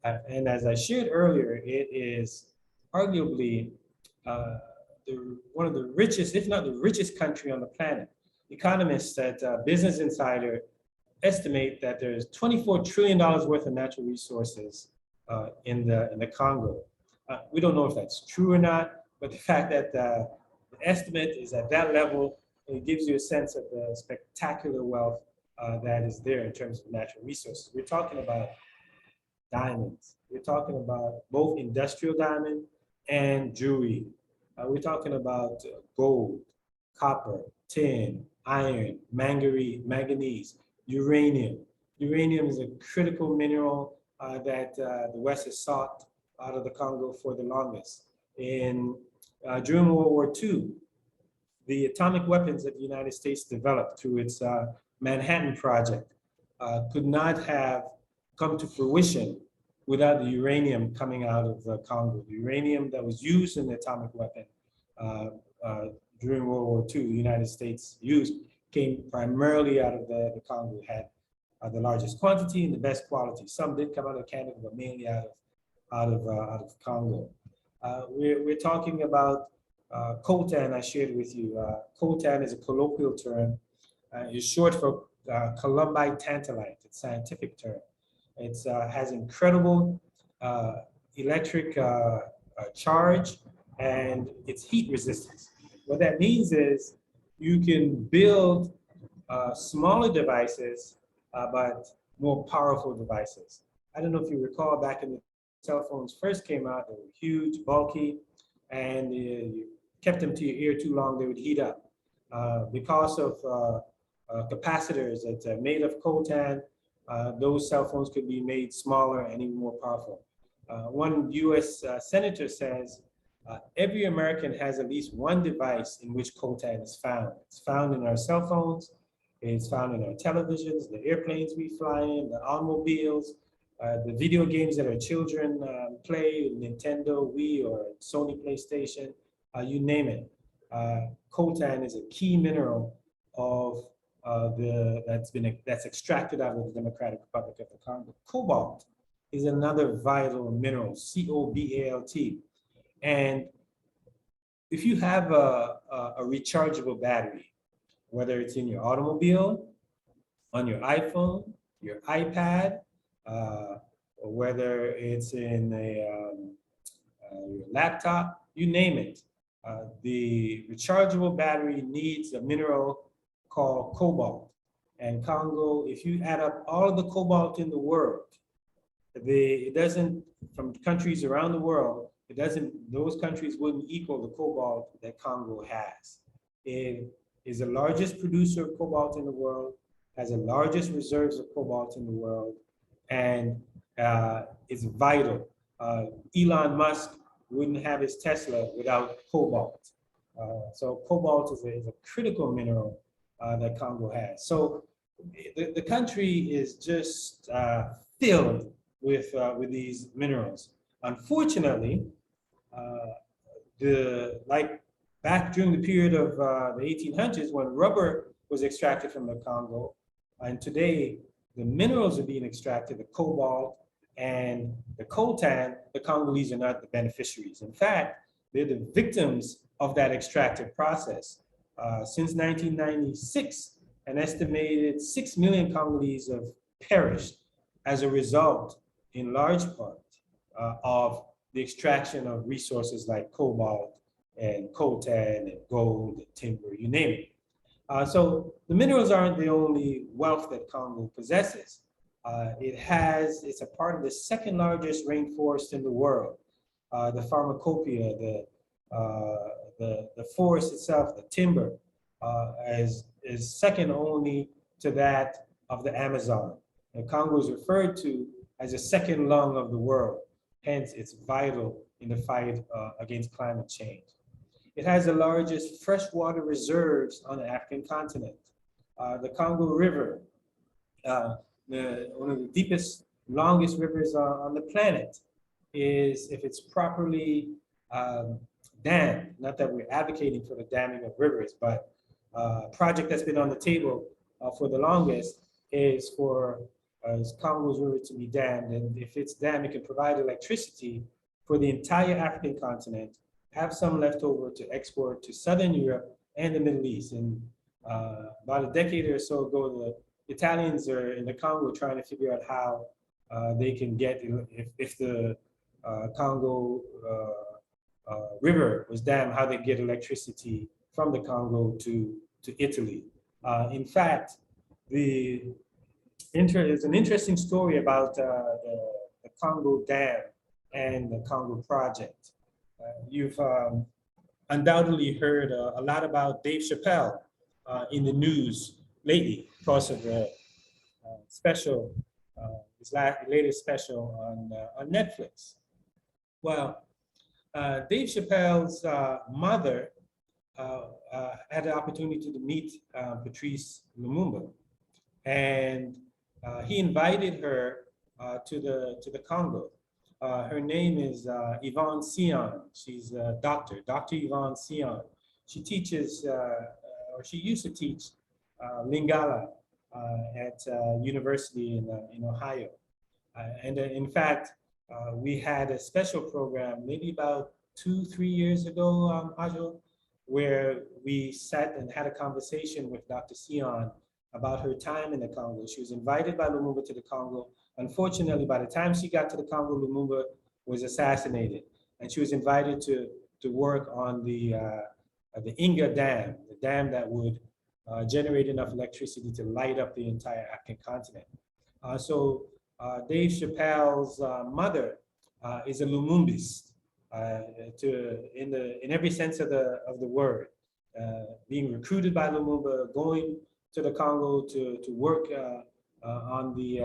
And as I shared earlier, it is arguably one of the richest, if not the richest country on the planet. Economists at Business Insider estimate that there's $24 trillion worth of natural resources in the Congo. We don't know if that's true or not, but the fact that the estimate is at that level, it gives you a sense of the spectacular wealth that is there in terms of natural resources. We're talking about diamonds. We're talking about both industrial diamond and jewelry. We're talking about gold, copper, tin, iron, manganese, uranium. Uranium is a critical mineral that the West has sought out of the Congo for the longest. During World War II, the atomic weapons that the United States developed through its Manhattan Project could not have come to fruition without the uranium coming out of the Congo. The uranium that was used in the atomic weapon during World War II, the United States used, came primarily out of the Congo. It had the largest quantity and the best quality. Some did come out of Canada, but mainly out of Congo. We're talking about coltan. I shared with you. Coltan is a colloquial term. It's short for columbite tantalite. It's a scientific term. It has incredible electric charge, and it's heat resistance. What that means is you can build smaller devices, but more powerful devices. I don't know if you recall back in the cell phones first came out, they were huge, bulky, and you kept them to your ear too long, they would heat up. Because of capacitors that are made of coltan, those cell phones could be made smaller and even more powerful. One US senator says, every American has at least one device in which coltan is found. It's found in our cell phones, it's found in our televisions, the airplanes we fly in, the automobiles, the video games that our children play, Nintendo, Wii, or Sony PlayStation, you name it. Coltan is a key mineral of that's extracted out of the Democratic Republic of the Congo. Cobalt is another vital mineral, C-O-B-A-L-T. And if you have a rechargeable battery, whether it's in your automobile, on your iPhone, your iPad, or whether it's in your laptop, you name it, the rechargeable battery needs a mineral called cobalt. And Congo, if you add up all of the cobalt in the world, it doesn't, from countries around the world, it doesn't, those countries wouldn't equal the cobalt that Congo has. It is the largest producer of cobalt in the world, has the largest reserves of cobalt in the world, and it's vital. Elon Musk wouldn't have his Tesla without cobalt. So cobalt is a critical mineral that Congo has. So the country is just filled with these minerals. Unfortunately, like back during the period of the 1800s when rubber was extracted from the Congo, and today the minerals are being extracted, the cobalt and the coltan, the Congolese are not the beneficiaries. In fact, they're the victims of that extractive process. Since 1996, an estimated 6 million Congolese have perished as a result, in large part, of the extraction of resources like cobalt and coltan and gold and timber, you name it. So the minerals aren't the only wealth that Congo possesses. It's a part of the second largest rainforest in the world. the pharmacopoeia, the forest itself, the timber, is second only to that of the Amazon. And Congo is referred to as the second lung of the world. Hence, it's vital in the fight against climate change. It has the largest freshwater reserves on the African continent. The Congo River, one of the deepest, longest rivers on the planet, is, if it's properly dammed, not that we're advocating for the damming of rivers, but a project that's been on the table for the longest is for Congo's river to be dammed. And if it's dammed, it can provide electricity for the entire African continent, have some left over to export to Southern Europe and the Middle East. And about a decade or so ago, the Italians are in the Congo trying to figure out how they can get, if the Congo river was dammed, how they get electricity from the Congo to Italy. In fact, there's an interesting story about the Congo Dam and the Congo project. You've undoubtedly heard a lot about Dave Chappelle in the news lately because of the special, his latest special on Netflix. Well, Dave Chappelle's mother had the opportunity to meet Patrice Lumumba, and he invited her to the Congo. Her name is Yvonne Sion. She's a doctor, Dr. Yvonne Sion. She teaches, or she used to teach Lingala at university in Ohio. And in fact, we had a special program maybe about 2-3 years ago, Ajo, where we sat and had a conversation with Dr. Sion about her time in the Congo. She was invited by Lumumba to the Congo. Unfortunately, by the time she got to the Congo, Lumumba was assassinated, and she was invited to work on the Inga Dam, the dam that would generate enough electricity to light up the entire African continent. So Dave Chappelle's mother is a Lumumbist, in every sense of the word, being recruited by Lumumba, going to the Congo to work on the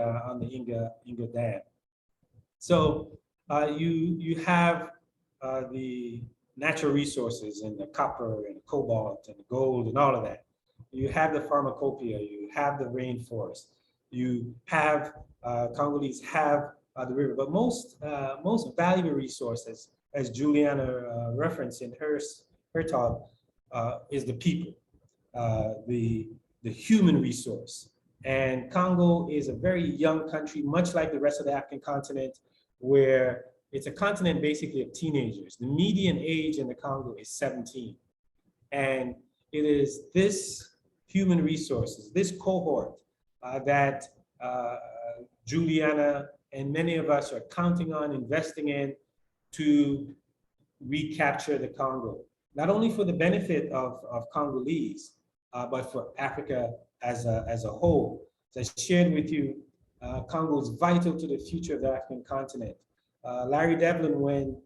Inga Dam. So you have the natural resources and the copper and the cobalt and the gold and all of that. You have the pharmacopoeia, you have the rainforest, you have Congolese have the river, but most valuable resources, as Juliana referenced in her talk, is the people, the human resource. And Congo is a very young country, much like the rest of the African continent, where it's a continent basically of teenagers. The median age in the Congo is 17. And it is this human resources, this cohort that Juliana and many of us are counting on, investing in to recapture the Congo, not only for the benefit of Congolese, but for Africa as a whole. As I shared with you, Congo is vital to the future of the African continent. Larry Devlin, when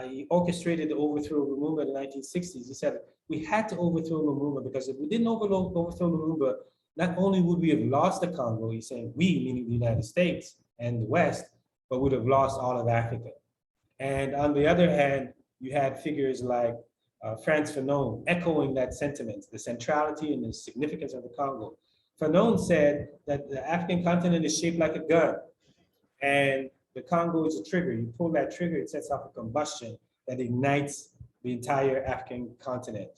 he orchestrated the overthrow of Lumumba in the 1960s, he said, we had to overthrow Lumumba because if we didn't overthrow Lumumba, not only would we have lost the Congo, he's saying we, meaning the United States and the West, but would have lost all of Africa. And on the other hand, you had figures like Frantz Fanon echoing that sentiment, the centrality and the significance of the Congo. Fanon said that the African continent is shaped like a gun, and the Congo is a trigger. You pull that trigger, it sets off a combustion that ignites the entire African continent.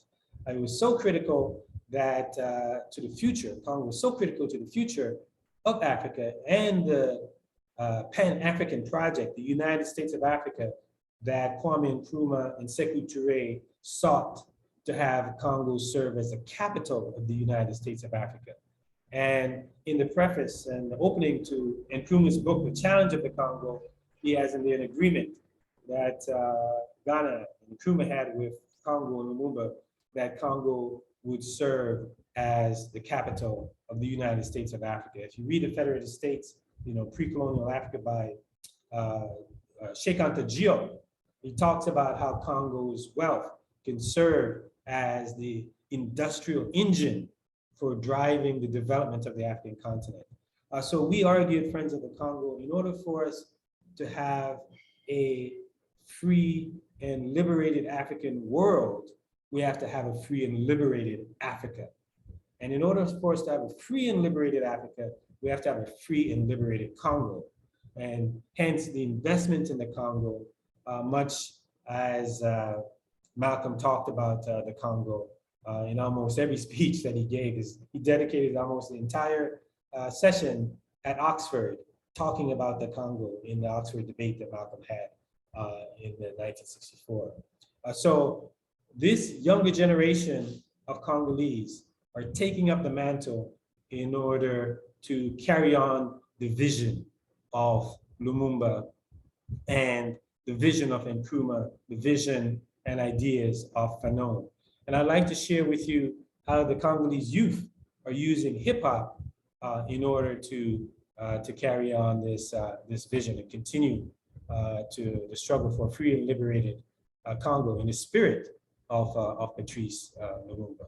And it was so critical that to the future, Congo was so critical to the future of Africa and the Pan African project, the United States of Africa, that Kwame Nkrumah and Sekou Touré sought to have Congo serve as the capital of the United States of Africa. And in the preface and the opening to Nkrumah's book, The Challenge of the Congo, he has in there an agreement that Ghana and Nkrumah had with Congo and Lumumba that Congo would serve as the capital of the United States of Africa. If you read the Federated States, pre-colonial Africa by Sheikh Anta Diop, He talks about how Congo's wealth can serve as the industrial engine for driving the development of the African continent. So we argued, Friends of the Congo, in order for us to have a free and liberated African world, we have to have a free and liberated Africa. And in order for us to have a free and liberated Africa, we have to have a free and liberated Congo. And hence the investment in the Congo, much as Malcolm talked about the Congo in almost every speech that he gave, he dedicated almost the entire session at Oxford talking about the Congo in the Oxford debate that Malcolm had in 1964. So this younger generation of Congolese are taking up the mantle in order to carry on the vision of Lumumba and the vision of Nkrumah, the vision and ideas of Fanon. And I'd like to share with you how the Congolese youth are using hip hop in order to carry on this vision and continue to the struggle for a free and liberated Congo in the spirit of Patrice Lumumba.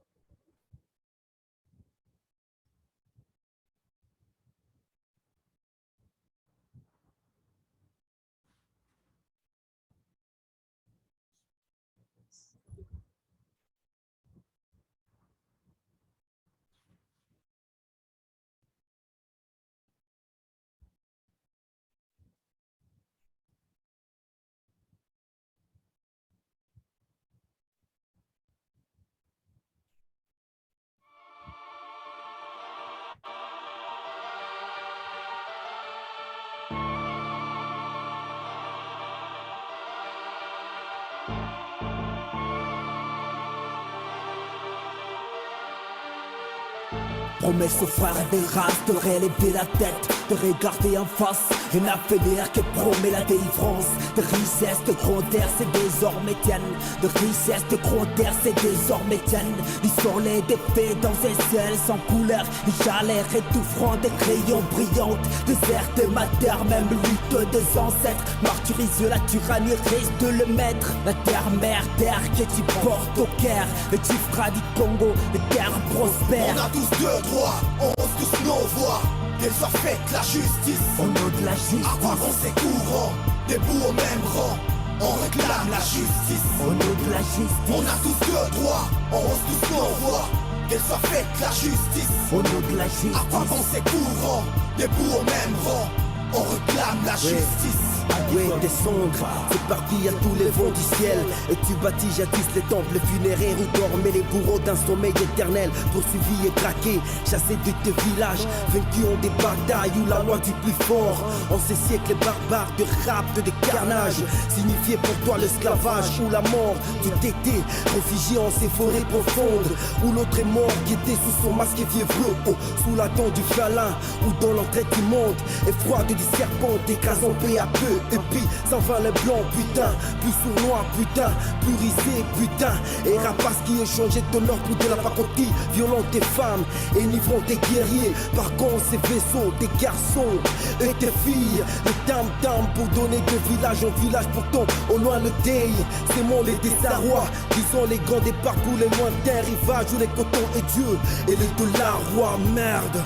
Promesse aux frères des races de relever la tête, de regarder en face un avenir qui promet la délivrance. De richesse, de grandeur, c'est désormais tienne. De richesse, de grandeur, c'est désormais tienne. Du soleil des faits dans un ciel sans couleur. Du chaleur étouffant des crayons brillantes. Désert de ma terre, même lutte des ancêtres. Martyrise la tyrannie, risque de le mettre. La terre mère, terre que tu portes au cœur. Le Tifra du Congo, les terres prospères. On a tous deux droits, on hausse tous nos voix. Qu'elle soit faite la justice. Au nom de la justice. Avant ses courants, debout au même rang. On réclame la justice. Au nom de la justice. On a tous deux droits, on hausse tous nos voix. Qu'elle soit faite la justice. Au nom de la justice. Avant ses courants, debout au même rang. On réclame la justice. Ouais, descendre, c'est parti à tous les vents du ciel. Et tu bâtis jadis les temples funéraires où dormaient les bourreaux d'un sommeil éternel. Poursuivis et traqués, chassés de tes villages, vaincus en des batailles où la loi du plus fort. En ces siècles barbares de rap, de carnage, signifiait pour toi l'esclavage ou la mort. Tu t'étais réfugié en ces forêts profondes, où l'autre est mort, qui était sous son masque vieux, oh, sous la dent du félin, ou dans l'entrée du monde, et froide du serpent, écrasant peu à peu. Et puis s'en va les blancs, putain, plus sournois, putain, plus risé, putain. Et rapace qui échangeait ton or pour de la pacotille, violant tes femmes, enivrant tes guerriers, par contre ces vaisseaux, tes garçons et tes filles. Le tam-tam pour donner de village en village, pourtant au loin le deuil, c'est mon les désarrois. Disons les grands départs pour les lointains rivages où les cotons et Dieu et le dollar roi, merde.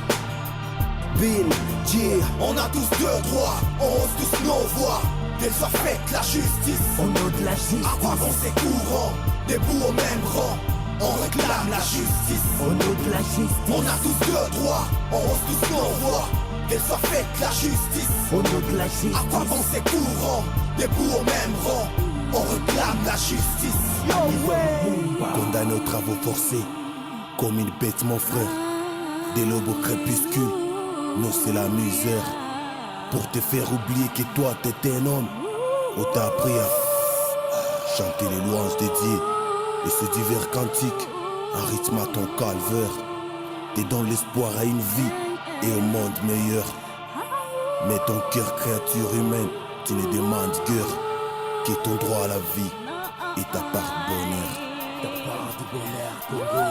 Bin, yeah. On a tous deux droits, on hausse tous nos voix. Qu'elle soit faite la justice. Au nom de la justice. Avant ses courants, debout au même rang. On réclame la justice. Au nom de la justice. On a tous deux droits, on hausse tous nos voix. Qu'elle soit faite la justice. Au nom de la justice. Avant ses courants, debout au même rang. On réclame la justice. Condamné aux travaux forcés, comme une bête mon frère. Des lobes au crépuscule. Non, c'est la misère. Pour te faire oublier que toi t'étais un homme, on t'a appris à chanter les louanges dédiées et ce divers cantique, un rythme à ton calvaire. T'es dans l'espoir à une vie et au monde meilleur. Mais ton cœur, créature humaine, tu ne demandes guère que ton droit à la vie et ta part de bonheur. Ta part de bonheur, Congo.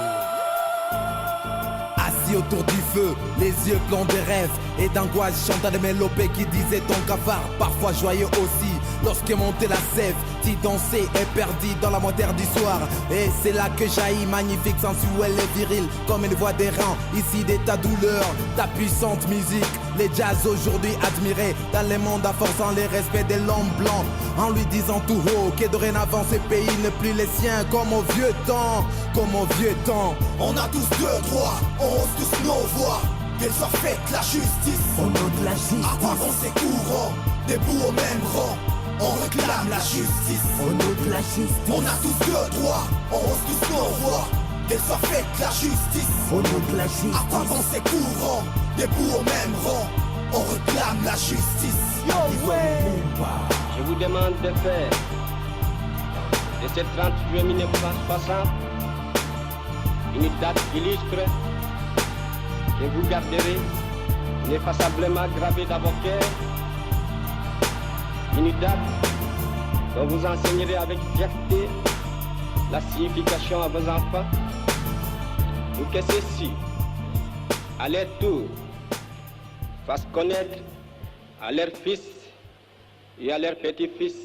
Assis autour du feu, les yeux pleins de rêves et d'angoisse, chantant des mélopées qui disaient ton cafard, parfois joyeux aussi. Lorsque montait la sève, t'y dansais et perdu dans la moitié du soir. Et c'est là que jaillit magnifique, sensuelle et viril, comme une voix des rangs, ici de ta douleur, ta puissante musique. Les jazz aujourd'hui admirés dans le monde, forçant les respects de l'homme blanc, en lui disant tout haut que dorénavant ce pays n'est plus les siens, comme au vieux temps, comme au vieux temps. On a tous deux droits, on hausse tous nos voix. Qu'elle soit faite la justice, Au nom de la justice, avant ses courants, debout au même rang. On réclame la justice. au nom de la justice, On a tous deux droits, on hausse tous nos voix. Qu'elle soit faite la justice, au nom de la justice. avant ses courants, debout au même rang. On réclame la justice. Je vous demande de faire de ce 30 juillet 1960 une date illustre que vous garderez ineffaçablement gravée dans vos cœurs, une date dont vous enseignerez avec fierté la signification à vos enfants, pour que ceux-ci, à leur tour, fassent connaître à leurs fils et à leurs petits-fils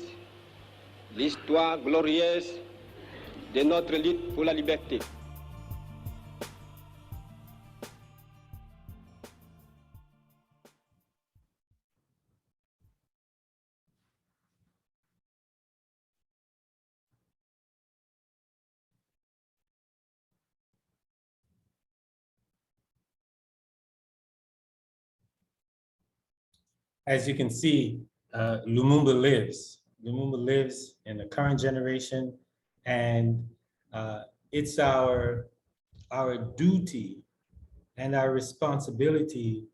l'histoire glorieuse de notre lutte pour la liberté. As you can see, Lumumba lives. Lumumba lives in the current generation, and it's our duty and our responsibility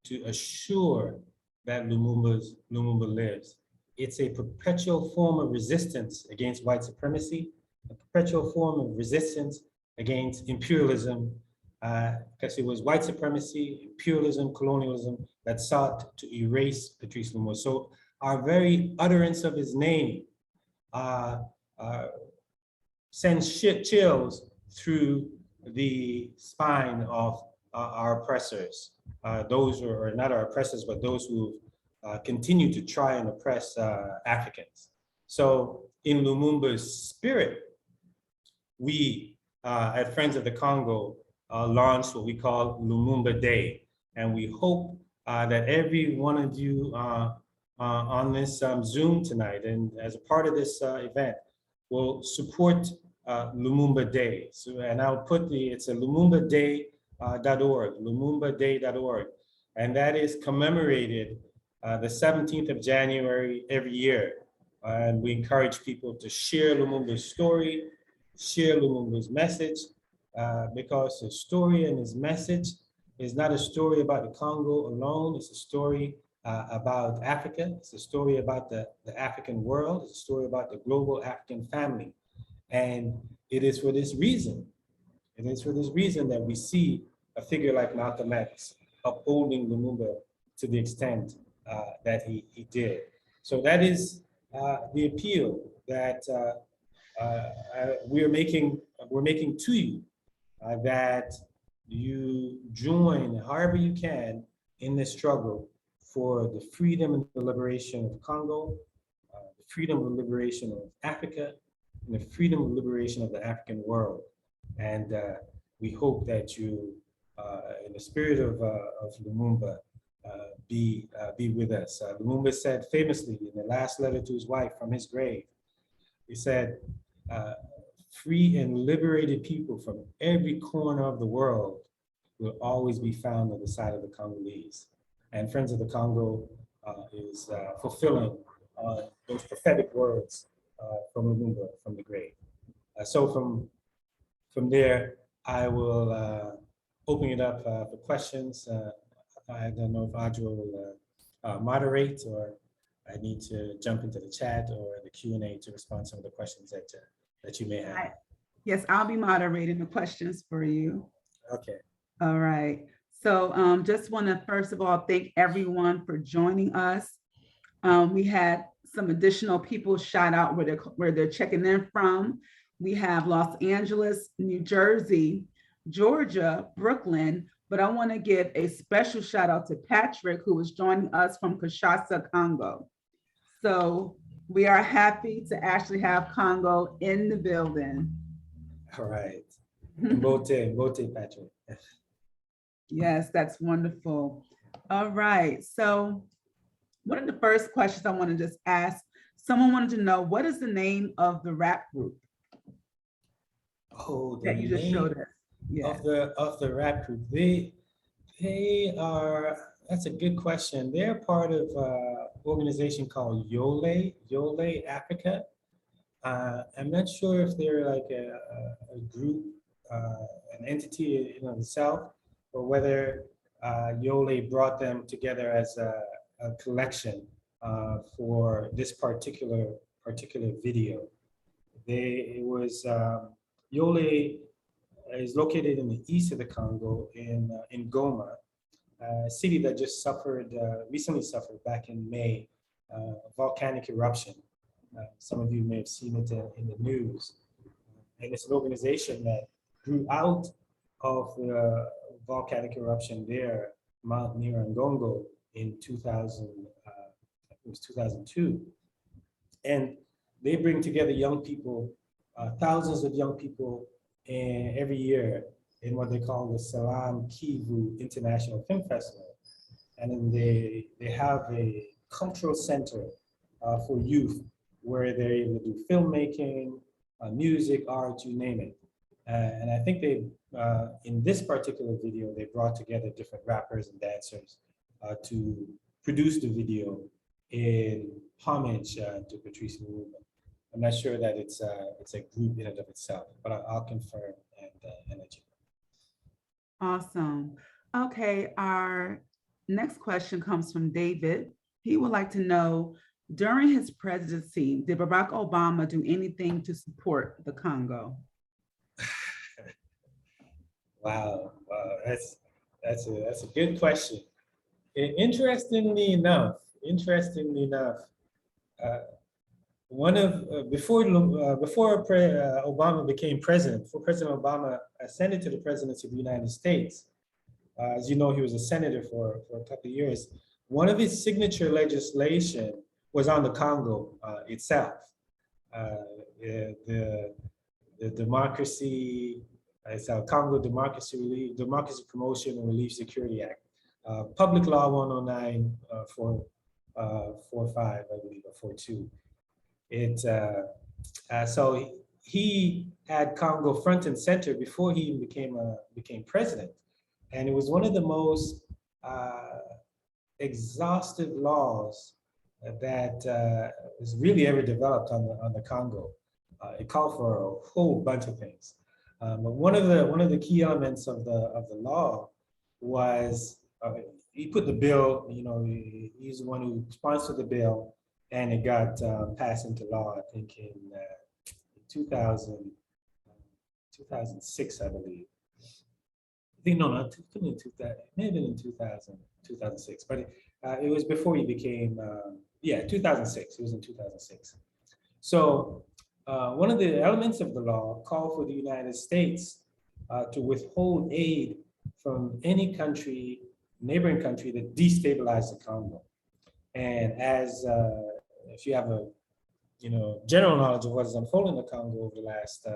to assure that Lumumba lives. It's a perpetual form of resistance against white supremacy, a perpetual form of resistance against imperialism, because it was white supremacy, imperialism, colonialism that sought to erase Patrice Lumumba. So our very utterance of his name sends chills through the spine of our oppressors. Those who are not our oppressors, but those who continue to try and oppress Africans. So in Lumumba's spirit, we at Friends of the Congo launched what we call Lumumba Day. And we hope that every one of you on this Zoom tonight and as a part of this event will support Lumumba Day. So, and I'll put it's a lumumbaday.org, lumumbaday.org. And that is commemorated the 17th of January every year. And we encourage people to share Lumumba's story, share Lumumba's message, because his story and his message is not a story about the Congo alone. It's a story about Africa. It's a story about the African world. It's a story about the global African family. And it is for this reason, that we see a figure like Malcolm X upholding Lumumba to the extent that he did. So that is the appeal that we're making to you, that you join however you can in this struggle for the freedom and the liberation of Congo, the freedom and liberation of Africa, and the freedom and liberation of the African world. And we hope that you, in the spirit of Lumumba, be with us. Lumumba said famously in the last letter to his wife from his grave, he said, free and liberated people from every corner of the world will always be found on the side of the Congolese. And Friends of the Congo is fulfilling those prophetic words from Lumumba, from the grave. So from there, I will open it up for questions. I don't know if Audra will moderate, or I need to jump into the chat or the Q&A to respond to some of the questions that you may have. Yes, I'll be moderating the questions for you. Okay. All right. So just want to first of all thank everyone for joining us. We had some additional people shout out where they're checking in from. We have Los Angeles, New Jersey, Georgia, Brooklyn, but I want to give a special shout out to Patrick, who is joining us from Kinshasa, Congo. So we are happy to actually have Congo in the building. All right. Mbote, Patrick. Yes, that's wonderful. All right. So one of the first questions I want to just ask, someone wanted to know, what is the name of the rap group Oh, the that you just showed name us? Yeah. of the rap group. They are, that's a good question. They're part of an organization called Yole Africa. I'm not sure if they're like a group, an entity in of itself, or whether Yole brought them together as a collection for this particular video. It was Yole is located in the east of the Congo in Goma, a city that just recently suffered back in May, volcanic eruption. Some of you may have seen it in the news. And it's an organization that grew out of the volcanic eruption there, Mount Nyiragongo, in 2002. And they bring together young people, thousands of young people, and every year in what they call the Salam Kivu International Film Festival. And then they have a cultural center for youth where they're able to do filmmaking, music, art, you name it. And I think they, in this particular video, they brought together different rappers and dancers to produce the video in homage to Patrice Lumumba. I'm not sure that it's a group in and of itself, but I'll confirm and let you know. Awesome. Okay, our next question comes from David. He would like to know, during his presidency, did Barack Obama do anything to support the Congo? Wow, that's a good question. Interestingly enough, one of before Obama became president, before President Obama ascended to the presidency of the United States, as you know, he was a senator for a couple of years. One of his signature legislation was on the Congo itself. The democracy, it's Congo Democracy Promotion and Relief Security Act, Public Law 109 45, I believe, or 42. So he had Congo front and center before he even became president, and it was one of the most exhaustive laws that was really ever developed on the Congo. It called for a whole bunch of things, but one of the key elements of the law was he put the bill. You know, he's the one who sponsored the bill, and it got passed into law, I think, in 2006, I believe. I think, no, not in 2000, it may have been in 2006, but it was before he became, 2006, it was in 2006. So one of the elements of the law called for the United States to withhold aid from any country, neighboring country, that destabilized the Congo. And as if you have a general knowledge of what has unfolded in the Congo over the last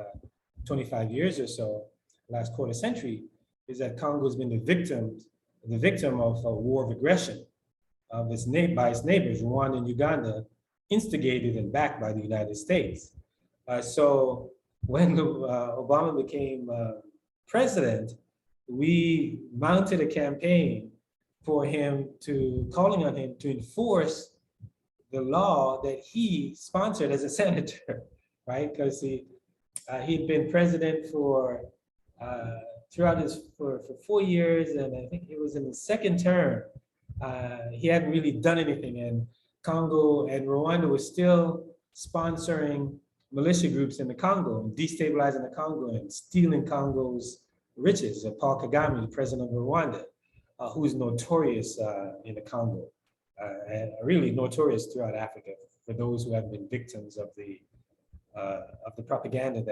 25 years or so, last quarter century, is that Congo has been the victim of a war of aggression by its neighbors, Rwanda and Uganda, instigated and backed by the United States. So when Obama became president, we mounted a campaign for him calling on him to enforce the law that he sponsored as a senator, right? Because he'd been president for 4 years, and I think it was in his second term. He hadn't really done anything, and Congo and Rwanda was still sponsoring militia groups in the Congo, destabilizing the Congo and stealing Congo's riches. Paul Kagame, the president of Rwanda, who is notorious in the Congo, and really notorious throughout Africa for those who have been victims of the propaganda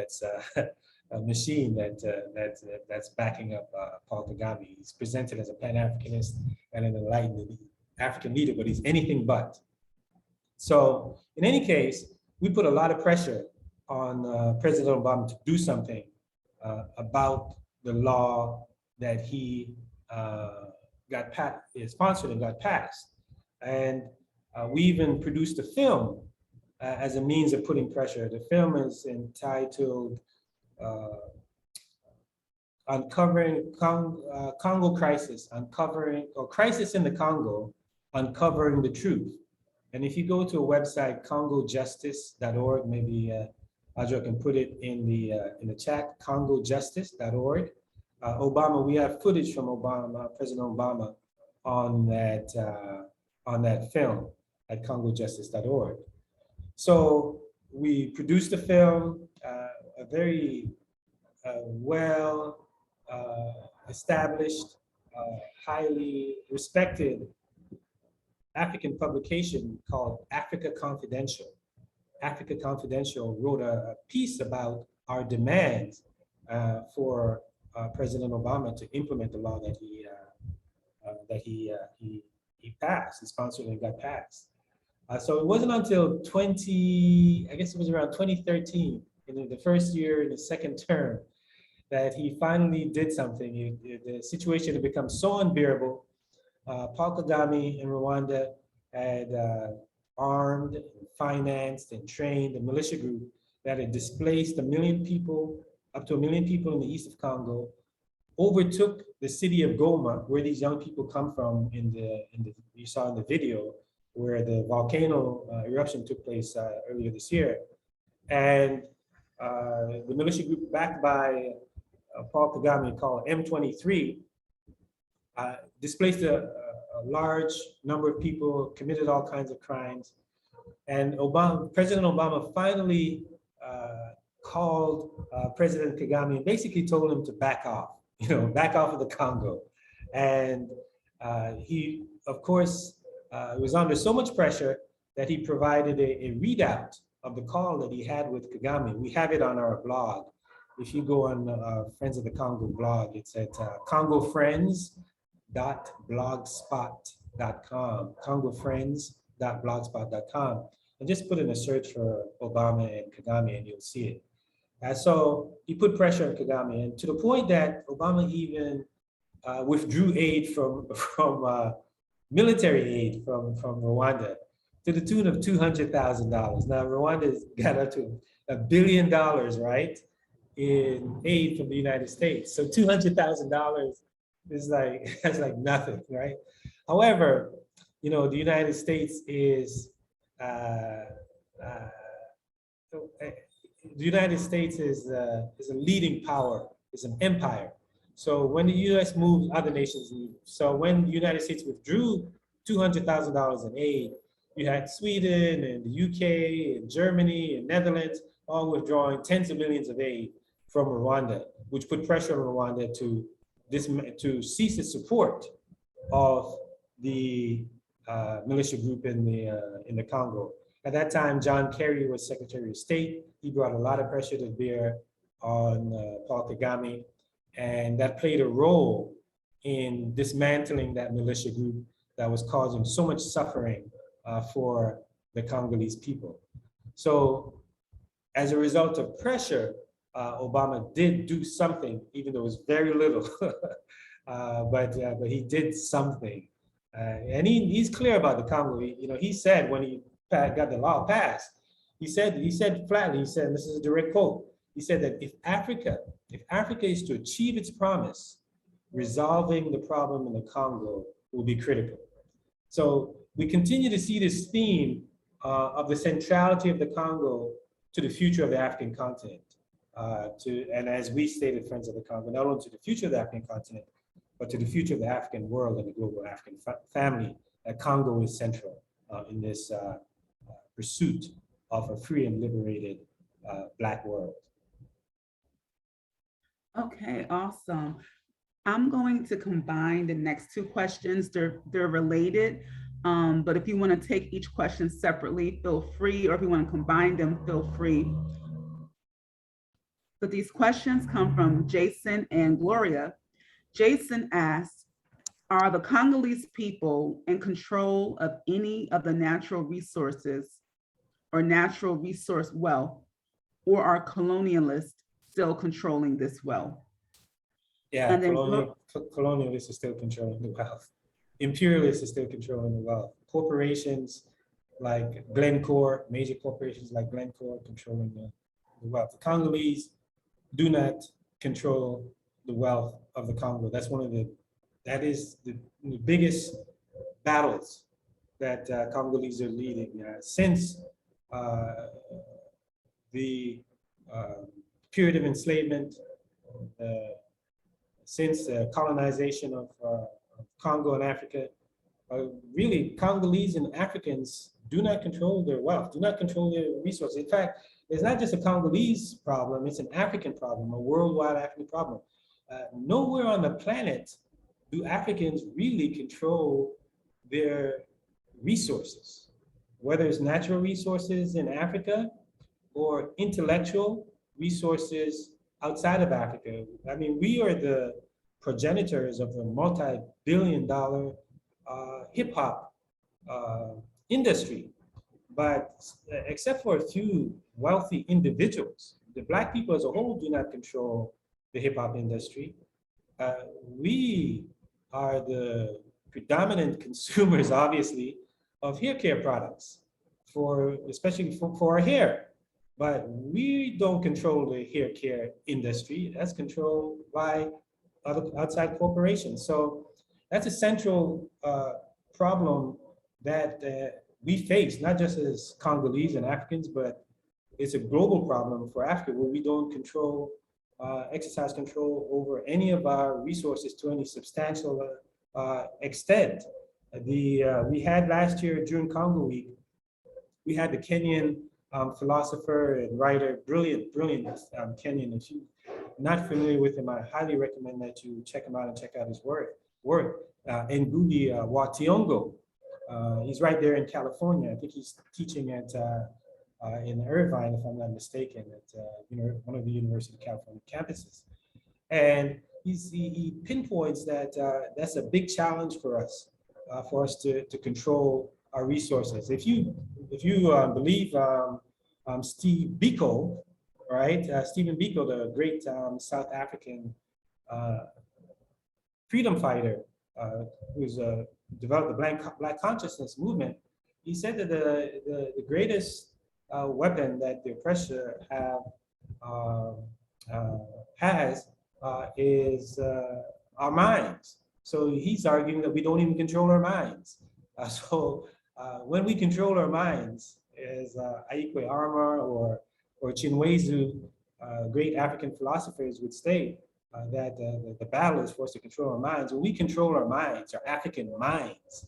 machine that's backing up Paul Kagame. He's presented as a Pan Africanist and an enlightened African leader, but he's anything but. So in any case, we put a lot of pressure on President Obama to do something about the law that he sponsored and got passed. And we even produced a film as a means of putting pressure. The film is entitled Uncovering Congo Crisis, Crisis in the Congo, Uncovering the Truth. And if you go to a website, congojustice.org, maybe Adjo can put it in the chat, congojustice.org. Obama, we have footage from President Obama on that film at congojustice.org. So we produced a film, a very well established, highly respected African publication called Africa Confidential. Africa Confidential wrote a piece about our demands for President Obama to implement the law that he passed, he sponsored and got passed. So it wasn't until I guess it was around 2013, in the first year in the second term, that he finally did something. The situation had become so unbearable. Paul Kagame in Rwanda had armed, financed, and trained a militia group that had displaced 1 million people, up to 1 million people in the east of Congo, overtook the city of Goma, where these young people come from you saw in the video, where the volcano eruption took place earlier this year. And the militia group backed by Paul Kagame, called M23, displaced a large number of people, committed all kinds of crimes. And President Obama finally called President Kagame and basically told him to back off, back off of the Congo. And he, of course, was under so much pressure that he provided a readout of the call that he had with Kagame. We have it on our blog. If you go on Friends of the Congo blog, it's at congofriends.blogspot.com, congofriends.blogspot.com, and just put in a search for Obama and Kagame and you'll see it. So he put pressure on Kagame, and to the point that Obama even withdrew aid from military aid from Rwanda to the tune of $200,000. Now Rwanda's got up to $1 billion, right, in aid from the United States. So $200,000 is that's like nothing, right? However, the United States is a leading power, is an empire. So when the U.S. moves, other nations move. So when the United States withdrew $200,000 in aid, you had Sweden and the UK and Germany and Netherlands all withdrawing tens of millions of aid from Rwanda, which put pressure on Rwanda to cease its support of the militia group in the Congo. At that time, John Kerry was Secretary of State. He brought a lot of pressure to bear on Paul Kagame, and that played a role in dismantling that militia group that was causing so much suffering for the Congolese people. So as a result of pressure, Obama did do something, even though it was very little, but he did something. And he's clear about the Congo. He said when he got the law passed, he said flatly, he said, this is a direct quote, he said that if Africa is to achieve its promise, resolving the problem in the Congo will be critical. So we continue to see this theme of the centrality of the Congo to the future of the African continent. And as we stated, Friends of the Congo, not only to the future of the African continent, but to the future of the African world and the global African family, that Congo is central in this pursuit of a free and liberated Black world. Okay, awesome. I'm going to combine the next two questions. They're related, but if you want to take each question separately, feel free, or if you want to combine them, feel free. But these questions come from Jason and Gloria. Jason asks, are the Congolese people in control of any of the natural resources or natural resource wealth, or are colonialists still controlling this wealth? Yeah, And then colonialists are still controlling the wealth. Imperialists are still controlling the wealth. Corporations like Glencore, major corporations like Glencore controlling the wealth. The Congolese do not control the wealth of the Congo. That is the biggest battles that Congolese are leading since the period of enslavement, since the colonization of Congo and Africa. Really, Congolese and Africans do not control their wealth, do not control their resources. In fact, it's not just a Congolese problem, it's an African problem, a worldwide African problem. Nowhere on the planet do Africans really control their resources, whether it's natural resources in Africa or intellectual resources outside of Africa. I mean, we are the progenitors of the multi-billion-dollar hip hop industry. But except for a few wealthy individuals, the Black people as a whole do not control the hip hop industry. We are the predominant consumers, obviously, of hair care products, especially for our hair. But we don't control the hair care industry. That's controlled by other outside corporations. So that's a central problem that we face, not just as Congolese and Africans, but it's a global problem for Africa, where we don't exercise control over any of our resources to any substantial extent. We had last year during Congo Week, we had the Kenyan philosopher and writer, brilliant Kenyan. If you're not familiar with him, I highly recommend that you check him out and check out his work. Ngugi wa Thiong'o. He's right there in California. I think he's teaching at in Irvine, if I'm not mistaken, at one of the University of California campuses. And he pinpoints that that's a big challenge for us to control our resources. If you believe Steve Biko, right? Stephen Biko, the great South African freedom fighter who's developed the Black consciousness movement, he said that the greatest weapon that the oppressor has is our minds. So he's arguing that we don't even control our minds. When we control our minds, as Aikwe Armor or Chinwezu, great African philosophers would state, that the battle is for us to control our minds. When we control our minds, our African minds,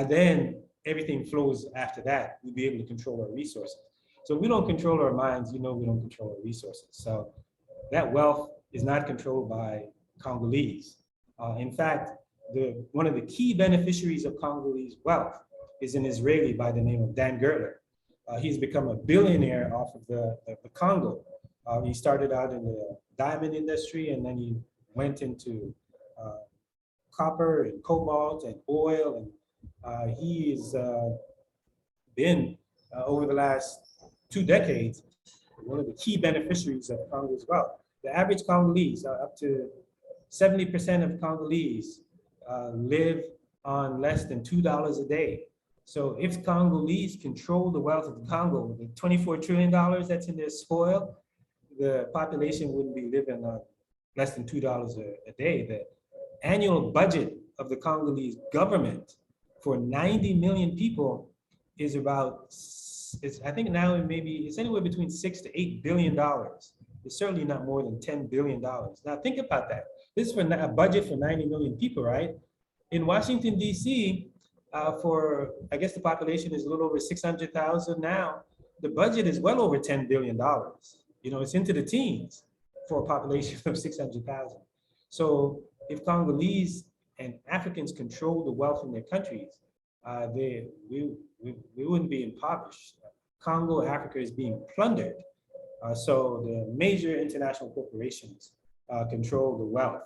then everything flows after that. We'll be able to control our resources. So if we don't control our minds, we don't control our resources. So that wealth is not controlled by Congolese. In fact, one of the key beneficiaries of Congolese wealth is an Israeli by the name of Dan Gertler. He's become a billionaire off of the Congo. He started out in the diamond industry, and then he went into copper and cobalt and oil. And he's been, over the last 2 decades, one of the key beneficiaries of Congo's wealth. The average Congolese, up to 70% of Congolese live on less than $2 a day. So if Congolese control the wealth of the Congo, the $24 trillion that's in their spoil, the population wouldn't be living on less than $2 a day. The annual budget of the Congolese government for 90 million people is about, I think now it's anywhere between $6 to $8 billion. It's certainly not more than $10 billion. Now think about that. This is for a budget for 90 million people, right? In Washington, DC, I guess the population is a little over 600,000 now. The budget is well over $10 billion. It's into the teens for a population of 600,000. So if Congolese and Africans control the wealth in their countries, we wouldn't be impoverished. Congo, Africa is being plundered So the major international corporations control the wealth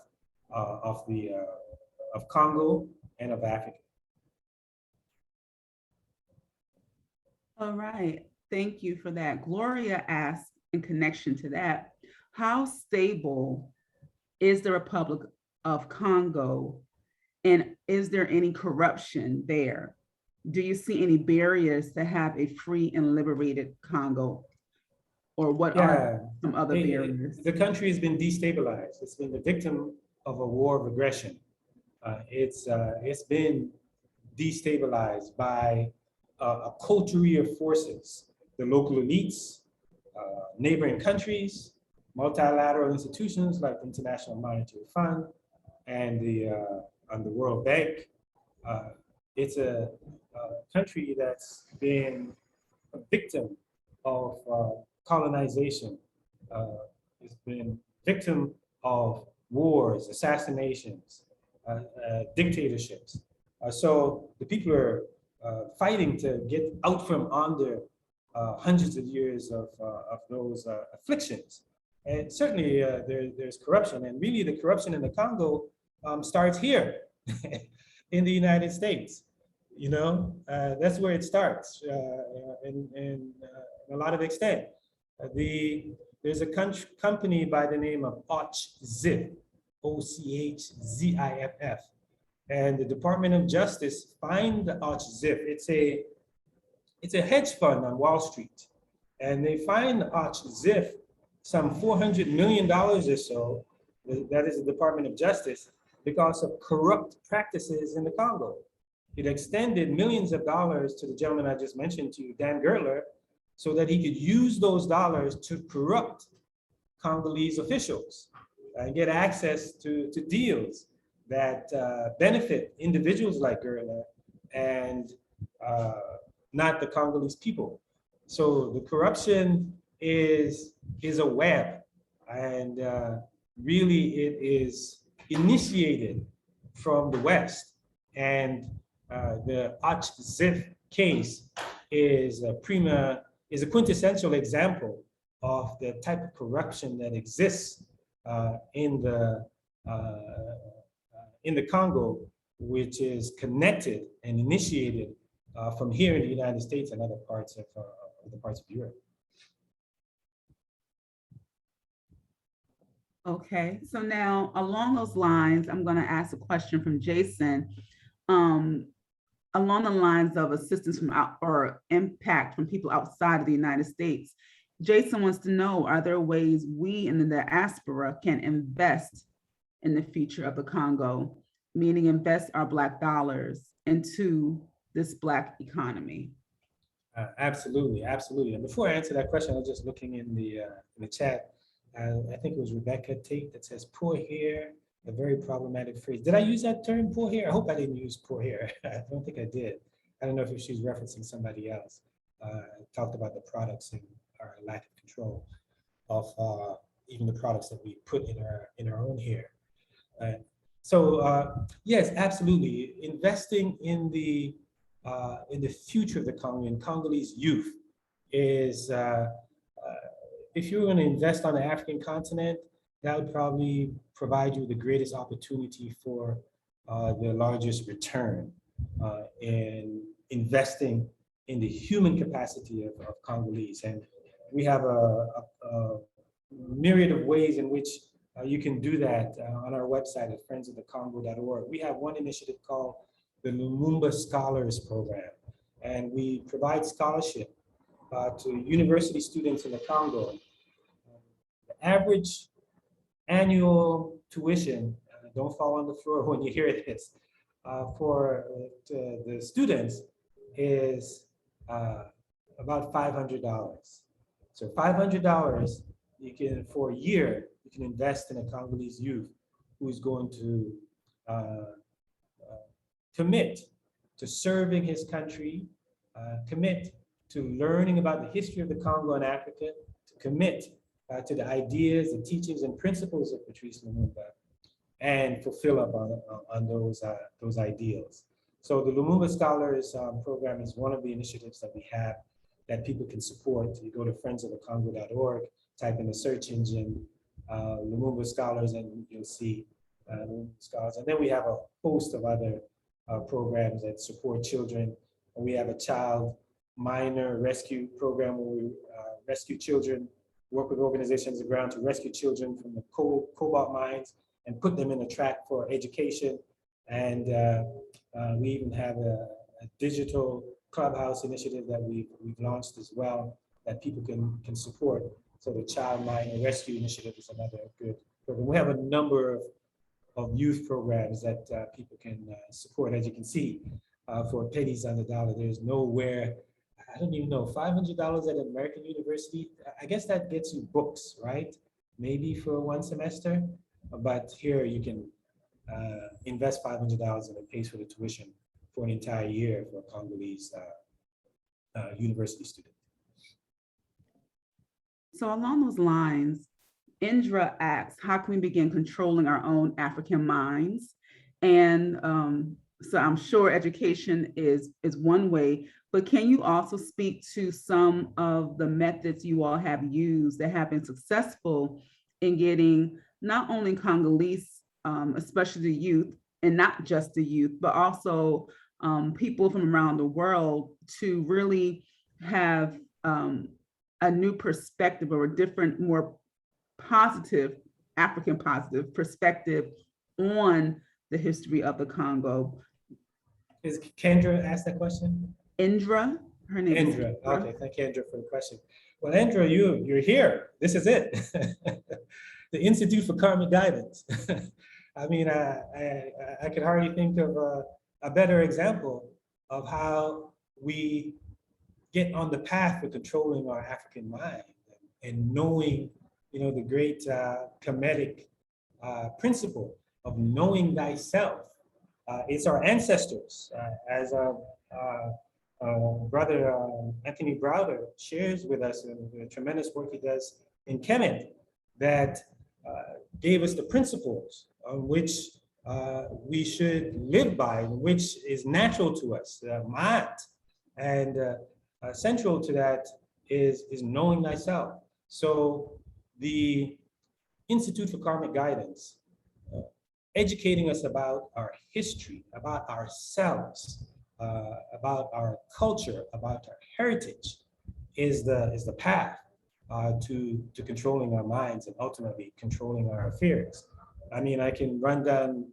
of Congo and of Africa. All right, thank you for that. Gloria asked in connection to that, how stable is the Republic of Congo, and is there any corruption there? Do you see any barriers to have a free and liberated Congo? Or what are some other barriers? The country has been destabilized. It's been the victim of a war of aggression. It's been destabilized by a coterie of forces, the local elites, neighboring countries, multilateral institutions like the International Monetary Fund and the World Bank. It's a country that's been a victim of colonization. It's been victim of wars, assassinations, dictatorships. So the people are fighting to get out from under hundreds of years of those afflictions. And certainly there's corruption, and really the corruption in the Congo starts here in the United States. You know, that's where it starts in a lot of extent. There's a company by the name of OCHZIF, OCHZIFF, and the Department of Justice fined the OCHZIF. It's a hedge fund on Wall Street, and they fined OCHZIF some $400 million or so. That is the Department of Justice, because of corrupt practices in the Congo. It extended millions of dollars to the gentleman I just mentioned to you, Dan Gertler, so that he could use those dollars to corrupt Congolese officials and get access to deals that benefit individuals like Gertler and not the Congolese people. So the corruption is a web, and really it is initiated from the West. And the OCHZIF case is a quintessential example of the type of corruption that exists in the Congo, which is connected and initiated from here in the United States and other parts of Europe. Okay, so now along those lines, I'm going to ask a question from Jason. Along the lines of assistance from or impact from people outside of the United States, Jason wants to know, are there ways we in the diaspora can invest in the future of the Congo, meaning invest our Black dollars into this Black economy? Absolutely, absolutely. And before I answer that question, I was just looking in the chat. I think it was Rebecca Tate that says poor hair, a very problematic phrase. Did I use that term, poor hair? I hope I didn't use poor hair. I don't think I did. I don't know if she's referencing somebody else. Talked about the products and our lack of control of even the products that we put in our own hair. So yes, absolutely. Investing in the future of the Congo and Congolese youth is, if you're going to invest on the African continent, that would probably provide you the greatest opportunity for the largest return in investing in the human capacity of Congolese. And we have a myriad of ways in which you can do that on our website at friendsofthecongo.org. We have one initiative called the Lumumba Scholars Program, and we provide scholarship to university students in the Congo. The average annual tuition, don't fall on the floor when you hear this, for the students is about $500. So $500 you can, for a year, you can invest in a Congolese youth who's going to commit to serving his country, commit to learning about the history of the Congo and Africa, to commit to the ideas, the teachings, and principles of Patrice Lumumba, and fulfill up on those ideals. So the Lumumba Scholars Program is one of the initiatives that we have that people can support. You go to friendsofthecongo.org, type in the search engine, Lumumba Scholars, and you'll see Lumumba Scholars. And then we have a host of other programs that support children. We have a child minor rescue program where we rescue children, work with organizations on the ground to rescue children from the cobalt mines and put them in a track for education. And we even have a digital clubhouse initiative that we've launched as well that people can support. So the Child Minor Rescue Initiative is another good program. We have a number of youth programs that people can support. As you can see, for pennies on the dollar, there's nowhere, I don't even know, $500 at an American university. I guess that gets you books, right? Maybe for one semester, but here you can invest $500 and it pays for the tuition for an entire year for a Congolese university student. So along those lines, Indra asks, how can we begin controlling our own African minds? And so I'm sure education is one way, but can you also speak to some of the methods you all have used that have been successful in getting not only Congolese, especially the youth, and not just the youth, but also people from around the world to really have a new perspective or a different, more positive, African positive perspective on the history of the Congo? Is Kendra asked that question? Indra, her name is Indra. Okay, thank you, Indra, for the question. Well, Indra, you're here. This is it. The Institute for Karmic Guidance. I mean, I could hardly think of a better example of how we get on the path of controlling our African mind and knowing, you know, the great Kemetic principle of knowing thyself. It's our ancestors, as brother Anthony Browder shares with us in the tremendous work he does in Kemet, that gave us the principles on which we should live by, which is natural to us, Ma'at. And central to that is knowing thyself. So the Institute for Karmic Guidance, educating us about our history, about ourselves, about our culture, about our heritage, is the path to controlling our minds and ultimately controlling our affairs. I mean, I can run down,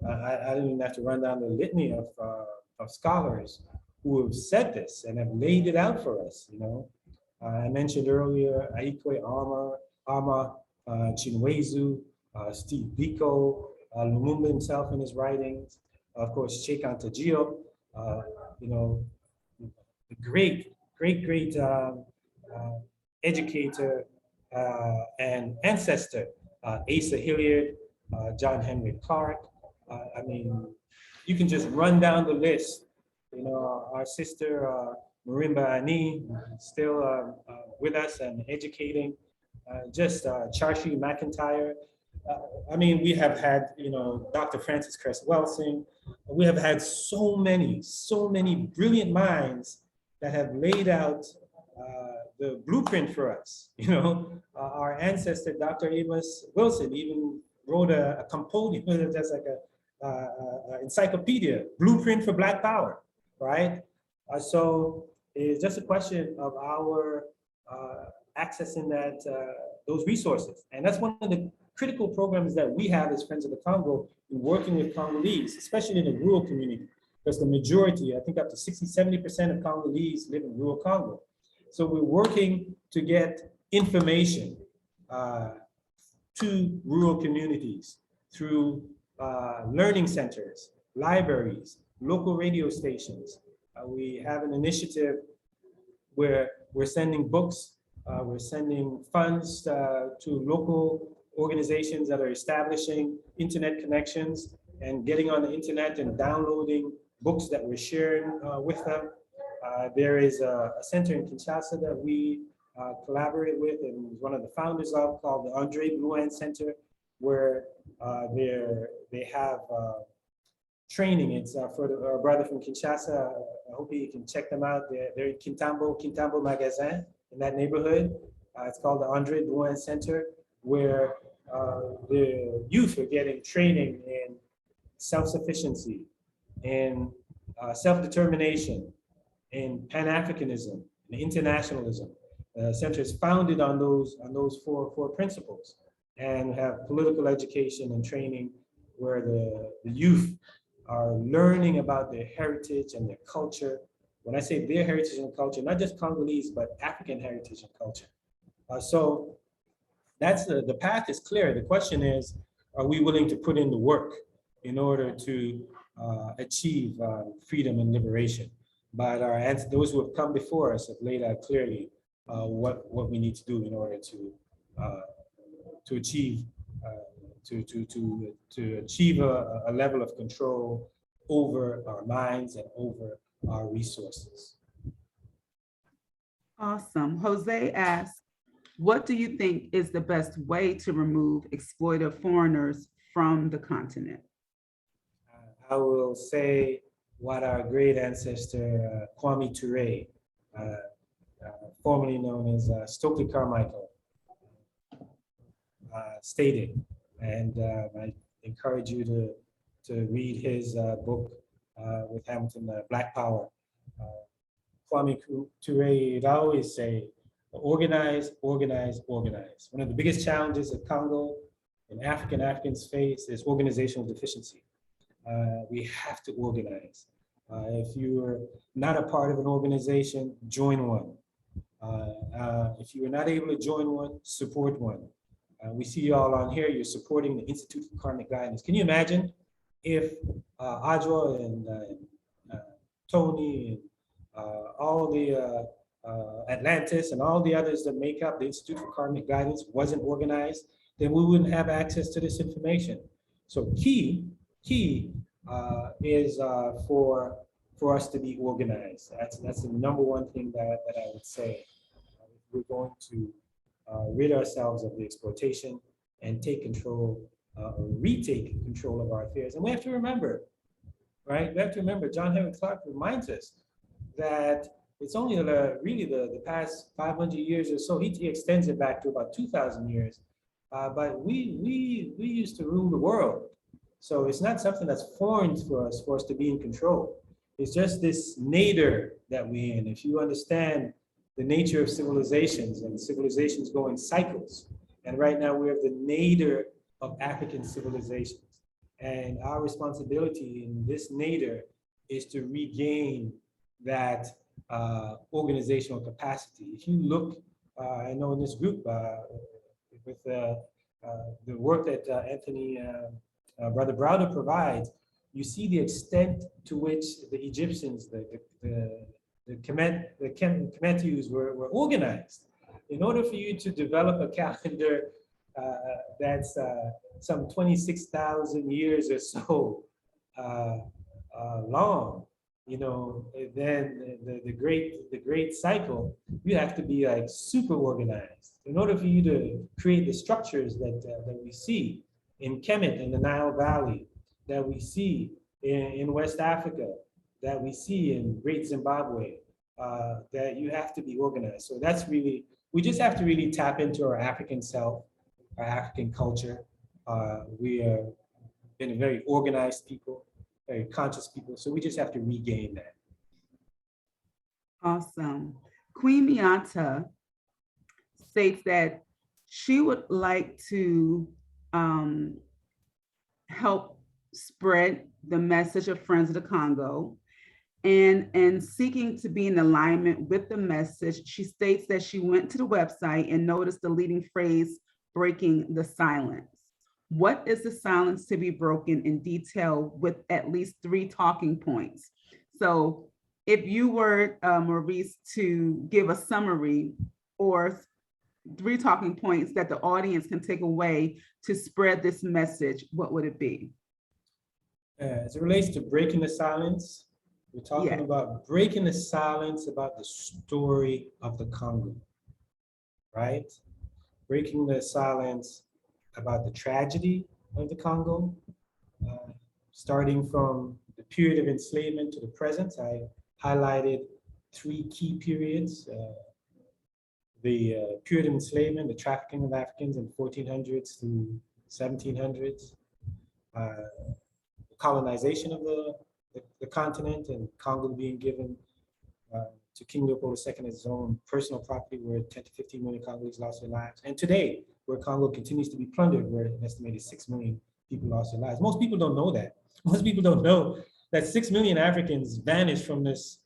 I don't even have to run down the litany of scholars who have said this and have laid it out for us, you know. I mentioned earlier, Aikwe Ama, Chinwezu, Steve Biko, Lumumba himself in his writings, of course, Cheikh Anta Diop, you know, the great educator and ancestor, Asa Hilliard, John Henry Clark. I mean, you can just run down the list. You know, our sister Marimba Ani, still with us and educating. Just Charshi McIntyre. I mean, we have had, you know, Dr. Francis Cress Welsing. We have had so many brilliant minds that have laid out the blueprint for us. You know, our ancestor, Dr. Amos Wilson, even wrote a compendium, that's like a encyclopedia, blueprint for Black Power, right? So it's just a question of our accessing that those resources. And that's one of the critical programs that we have as Friends of the Congo in working with Congolese, especially in the rural community, because the majority, I think up to 60–70% of Congolese live in rural Congo. So we're working to get information to rural communities through learning centers, libraries, local radio stations. We have an initiative where we're sending books, we're sending funds to local organizations that are establishing internet connections and getting on the internet and downloading books that we're sharing with them. There is a center in Kinshasa that we collaborate with and was one of the founders of, called the Andre Blouin Center, where they have training. It's for our brother from Kinshasa. I hope you can check them out. They're in Kintambo Magazin in that neighborhood. It's called the Andre Drouin Center, where the youth are getting training in self-sufficiency, in self-determination, in Pan Africanism, in internationalism. The center is founded on those four principles, and have political education and training where the youth are learning about their heritage and their culture. When I say their heritage and culture, not just Congolese, but African heritage and culture. So that's the path is clear. The question is, are we willing to put in the work in order to achieve freedom and liberation? But those who have come before us have laid out clearly what we need to do in order to achieve a level of control over our minds and over our resources. Awesome. Jose asks, what do you think is the best way to remove exploitive foreigners from the continent? I will say what our great ancestor Kwame Ture, formerly known as Stokely Carmichael, stated, and I encourage you to read his book with Hamilton, Black Power. Kwame Ture would always say, organize, organize, organize. One of the biggest challenges that Congo and Africans face is organizational deficiency. We have to organize. If you are not a part of an organization, join one. If you are not able to join one, support one. We see you all on here, you're supporting the Institute for Karmic Guidance. Can you imagine if Adwa and Tony and all the Atlantis and all the others that make up the Institute for Karmic Guidance wasn't organized, then we wouldn't have access to this information. So key is for us to be organized. That's the number one thing that I would say. We're going to rid ourselves of the exploitation and take control or retake control of our affairs. And we have to remember, right? We have to remember, John Henry Clark reminds us that it's only really the past 500 years or so. He extends it back to about 2,000 years. But we used to rule the world. So it's not something that's foreign for us to be in control. It's just this nadir that we're in. If you understand the nature of civilizations, and civilizations go in cycles. And right now we have the nadir of African civilizations. And our responsibility in this nadir is to regain that organizational capacity. If you look, I know in this group, with the work that Anthony, Brother Browder provides, you see the extent to which the Egyptians, the Kemetus were organized. In order for you to develop a calendar that's some 26,000 years or so long, then the great cycle, you have to be like super organized. In order for you to create the structures that we see in Kemet in the Nile Valley, that we see in West Africa, that we see in Great Zimbabwe, that you have to be organized. So that's really, we just have to really tap into our African self, our African culture. We are been a very organized people, very conscious people. So we just have to regain that. Awesome. Queen Miata states that she would like to help spread the message of Friends of the Congo. And seeking to be in alignment with the message, she states that she went to the website and noticed the leading phrase, breaking the silence. What is the silence to be broken in detail with at least 3 talking points? So if you were, Maurice, to give a summary or 3 talking points that the audience can take away to spread this message, what would it be? As it relates to breaking the silence, we're talking about breaking the silence about the story of the Congo, right? Breaking the silence about the tragedy of the Congo, starting from the period of enslavement to the present. I highlighted 3 key periods. the Puritan enslavement, the trafficking of Africans in 1400s through 1700s, colonization of the continent, and Congo being given to King Leopold II as his own personal property, where 10 to 15 million Congolese lost their lives. And today, where Congo continues to be plundered, where an estimated 6 million people lost their lives. Most people don't know that. Most people don't know that 6 million Africans vanished from this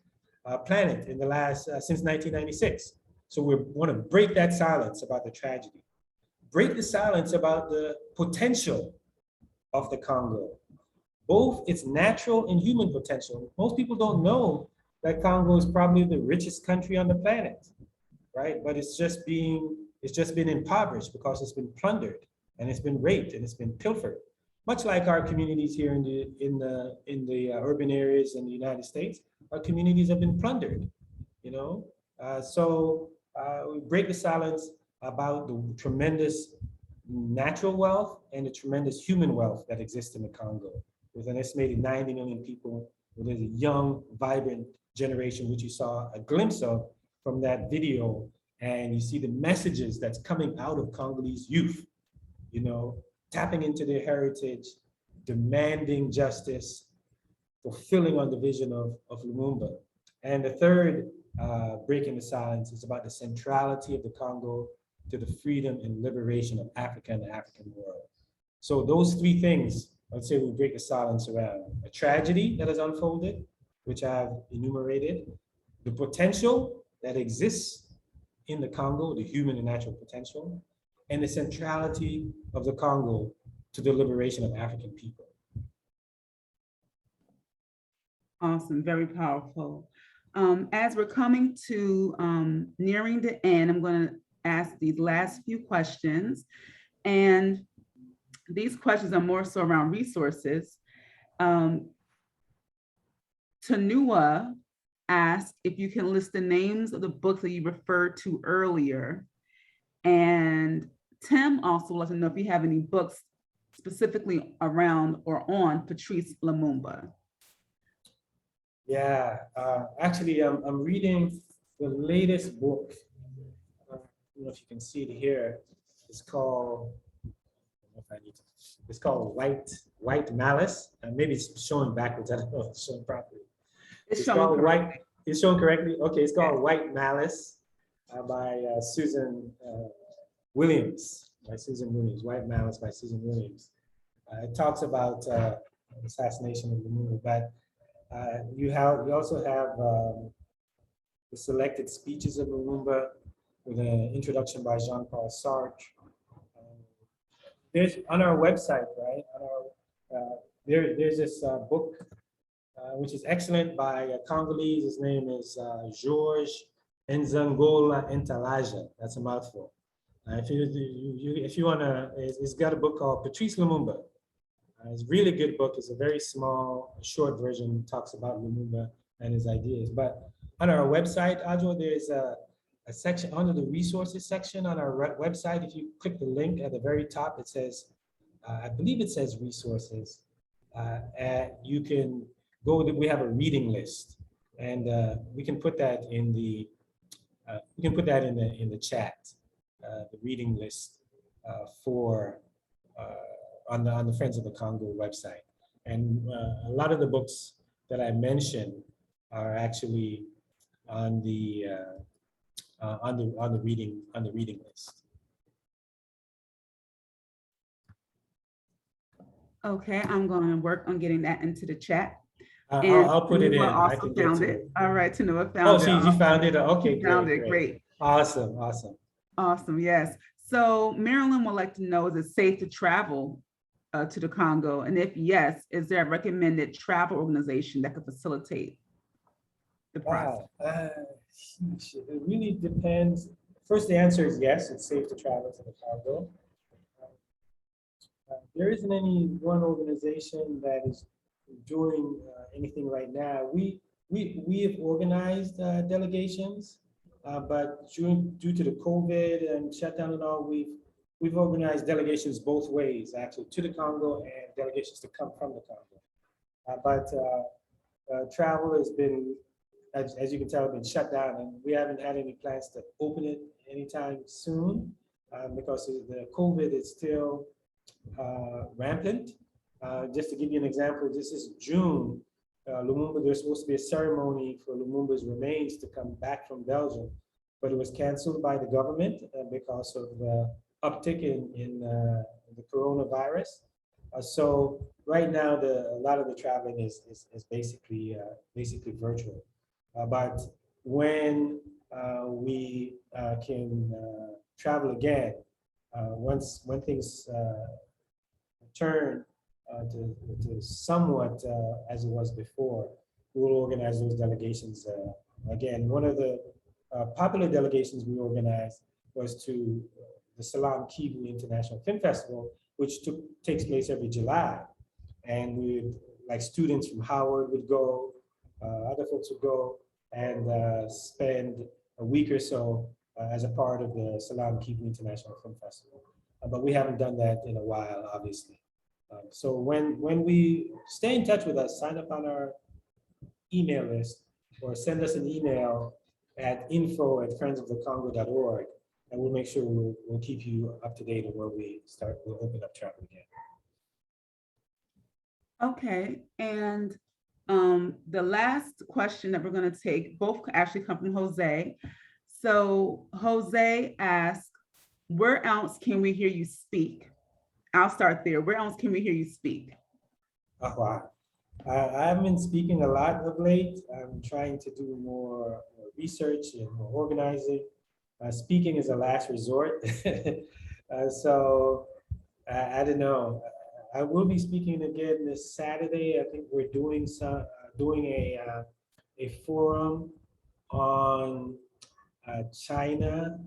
planet in the last, since 1996. So we want to break that silence about the tragedy. Break the silence about the potential of the Congo, both its natural and human potential. Most people don't know that Congo is probably the richest country on the planet, right? But it's just been impoverished because it's been plundered and it's been raped and it's been pilfered. Much like our communities here in the urban areas in the United States, our communities have been plundered, you know? We break the silence about the tremendous natural wealth and the tremendous human wealth that exists in the Congo, with an estimated 90 million people, with a young, vibrant generation, which you saw a glimpse of from that video. And you see the messages that's coming out of Congolese youth, you know, tapping into their heritage, demanding justice, fulfilling on the vision of Lumumba. And the third breaking the silence is about the centrality of the Congo to the freedom and liberation of Africa and the African world. So those three things, I'd say we break the silence around: a tragedy that has unfolded, which I've enumerated, the potential that exists in the Congo, the human and natural potential, and the centrality of the Congo to the liberation of African people. Awesome, very powerful. As we're coming to nearing the end, I'm going to ask these last few questions. And these questions are more so around resources. Tanua asked if you can list the names of the books that you referred to earlier. And Tim also wants to know if you have any books specifically around or on Patrice Lumumba. Yeah, actually, I'm reading the latest book. I don't know if you can see it here. It's called, I don't know if I need to, it's called White Malice. And maybe it's showing backwards. I don't know if it's showing properly. It's showing correctly. White. It's showing correctly. Okay, it's called White Malice by Susan Williams. By Susan Williams. White Malice by Susan Williams. It talks about assassination of Lumumba, but you also have the selected speeches of Lumumba with an introduction by Jean-Paul Sartre. There's on our website, right? There's this book which is excellent by a Congolese. His name is Georges Nzangola Ntalaja. That's a mouthful. If you wanna, it's got a book called Patrice Lumumba. It's a really good book. It's a very small, short version. It talks about Lumumba and his ideas. But on our website, Adjo, there's a section under the resources section on our website. If you click the link at the very top, it says, I believe it says resources. You can go, we have a reading list, and we can put that in the in the chat, the reading list for on the Friends of the Congo website. And a lot of the books that I mentioned are actually on the reading list. Okay, I'm going to work on getting that into the chat. I'll put it in. I also found it. All right, Tanua found it. Oh, you found it. Okay, found it. Great. Awesome. Awesome. Yes. So Marilyn would like to know: is it safe to travel to the Congo? And if yes, is there a recommended travel organization that could facilitate the process? Wow. It really depends. First, the answer is yes, it's safe to travel to the Congo. There isn't any one organization that is doing anything right now. We have organized delegations, but due to the COVID and shutdown and all, we've organized delegations both ways, actually, to the Congo and delegations to come from the Congo. But travel has been, as you can tell, been shut down, and we haven't had any plans to open it anytime soon because the COVID is still rampant. Just to give you an example, this is June. Lumumba, there's supposed to be a ceremony for Lumumba's remains to come back from Belgium, but it was canceled by the government because of the uptick in the coronavirus. So right now, a lot of the traveling is basically virtual. But when we can travel again, when things return to somewhat as it was before, we will organize those delegations again. One of the popular delegations we organized was to the Salam Kivu International Film Festival, which takes place every July. And like students from Howard would go, other folks would go and spend a week or so as a part of the Salam Kivu International Film Festival. But we haven't done that in a while, obviously. So when we stay in touch with us, sign up on our email list or send us an email at info@friendsofthecongo.org, and we'll make sure we'll keep you up to date on where we'll open up travel again. Okay, and the last question that we're going to take, both actually come from Jose. So Jose asks, where else can we hear you speak? I'll start there. Where else can we hear you speak? Oh, wow. I haven't been speaking a lot of late. I'm trying to do more research and more organizing. Speaking is a last resort. So I don't know. I will be speaking again this Saturday. I think we're doing a forum on China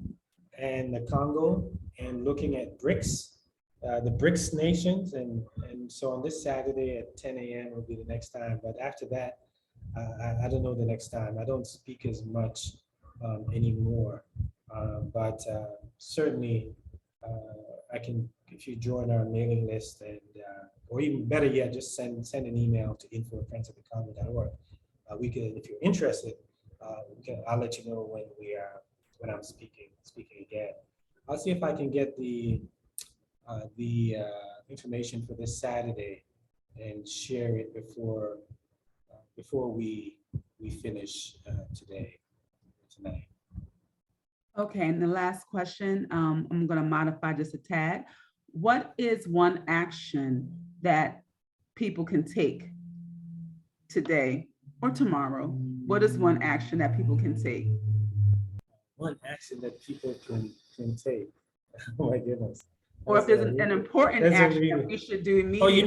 and the Congo and looking at BRICS. The BRICS nations, and so on this Saturday at 10 a.m. will be the next time. But after that, I don't know the next time. I don't speak as much anymore. But certainly, I can, if you join our mailing list, and or even better yet, just send an email to info@friendsofthecongo.org. We can, if you're interested, I'll let you know when I'm speaking again. I'll see if I can get the information for this Saturday and share it before we finish tonight. Okay, and the last question, I'm going to modify just a tad. What is one action that people can take today or tomorrow? What is one action that people can take? One action that people can take. Oh my goodness. Or if there's an important action that we should do immediately. Oh, you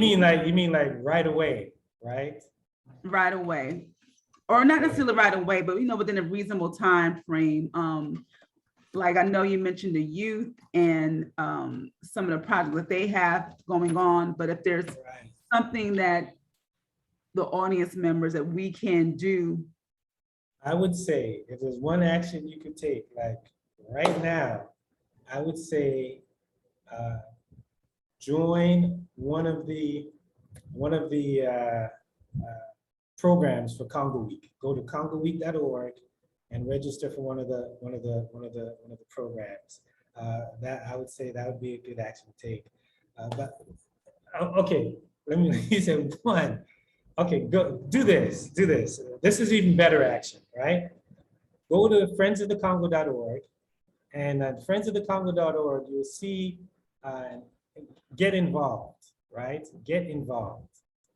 mean like right away, right? Right away, or not necessarily right away, but within a reasonable time frame. Like I know you mentioned the youth and some of the projects that they have going on, but if there's something that the audience members that we can do. I would say if there's one action you could take, like right now, I would say join one of the programs for Congo Week. Go to congoweek.org and register for one of the programs. That I would say that would be a good action to take. But okay, let me say one. Okay, go do this. This is even better action, right? Go to friendsofthecongo.org, and at friendsofthecongo.org, you'll see get involved, right? Get involved.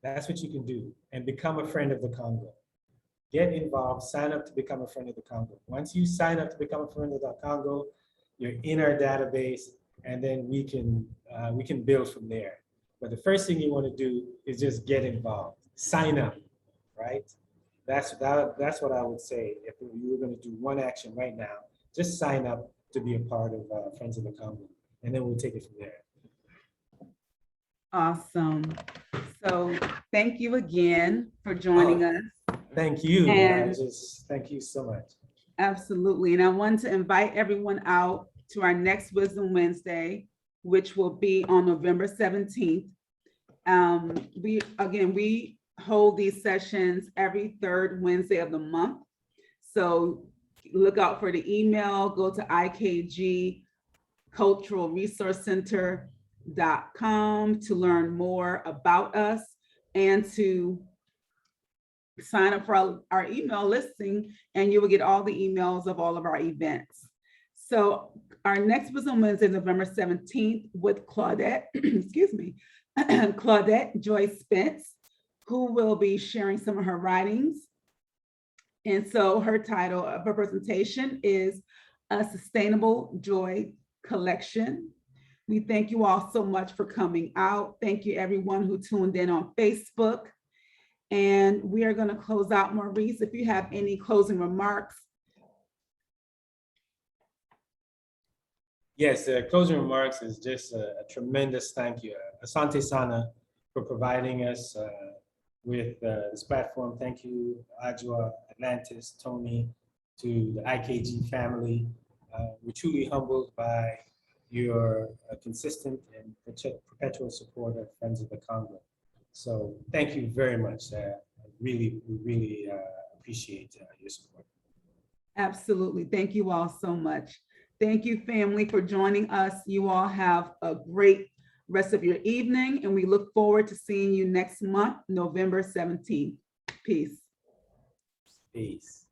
That's what you can do, and become a friend of the Congo. Get involved, sign up to become a friend of the Congo. Once you sign up to become a friend of the Congo, you're in our database, and then we can build from there. But the first thing you want to do is just get involved, sign up, right? That's what I would say. If you were going to do one action right now, just sign up to be a part of Friends of the Congo, and then we'll take it from there. Awesome. So thank you again for joining us. Thank you. Thank you so much. Absolutely. And I want to invite everyone out to our next Wisdom Wednesday, which will be on November 17th. We hold these sessions every third Wednesday of the month. So look out for the email, go to IKG Cultural Resource Center.com to learn more about us and to sign up for our email listing, and you will get all the emails of all of our events. So our next was on Wednesday, November 17th with Claudette, excuse me, Claudette Joy Spence, who will be sharing some of her writings. And so her title of her presentation is A Sustainable Joy Collection. We thank you all so much for coming out. Thank you everyone who tuned in on Facebook. And we are going to close out. Maurice, if you have any closing remarks. Yes, the closing remarks is just a tremendous thank you. Asante Sana for providing us with this platform. Thank you, Ajwa, Atlantis, Tony, to the IKG family. We're truly humbled by your consistent and perpetual support of Friends of the Congo. So thank you very much. We really appreciate your support. Absolutely. Thank you all so much. Thank you, family, for joining us. You all have a great rest of your evening, and we look forward to seeing you next month, November 17th. Peace. Peace.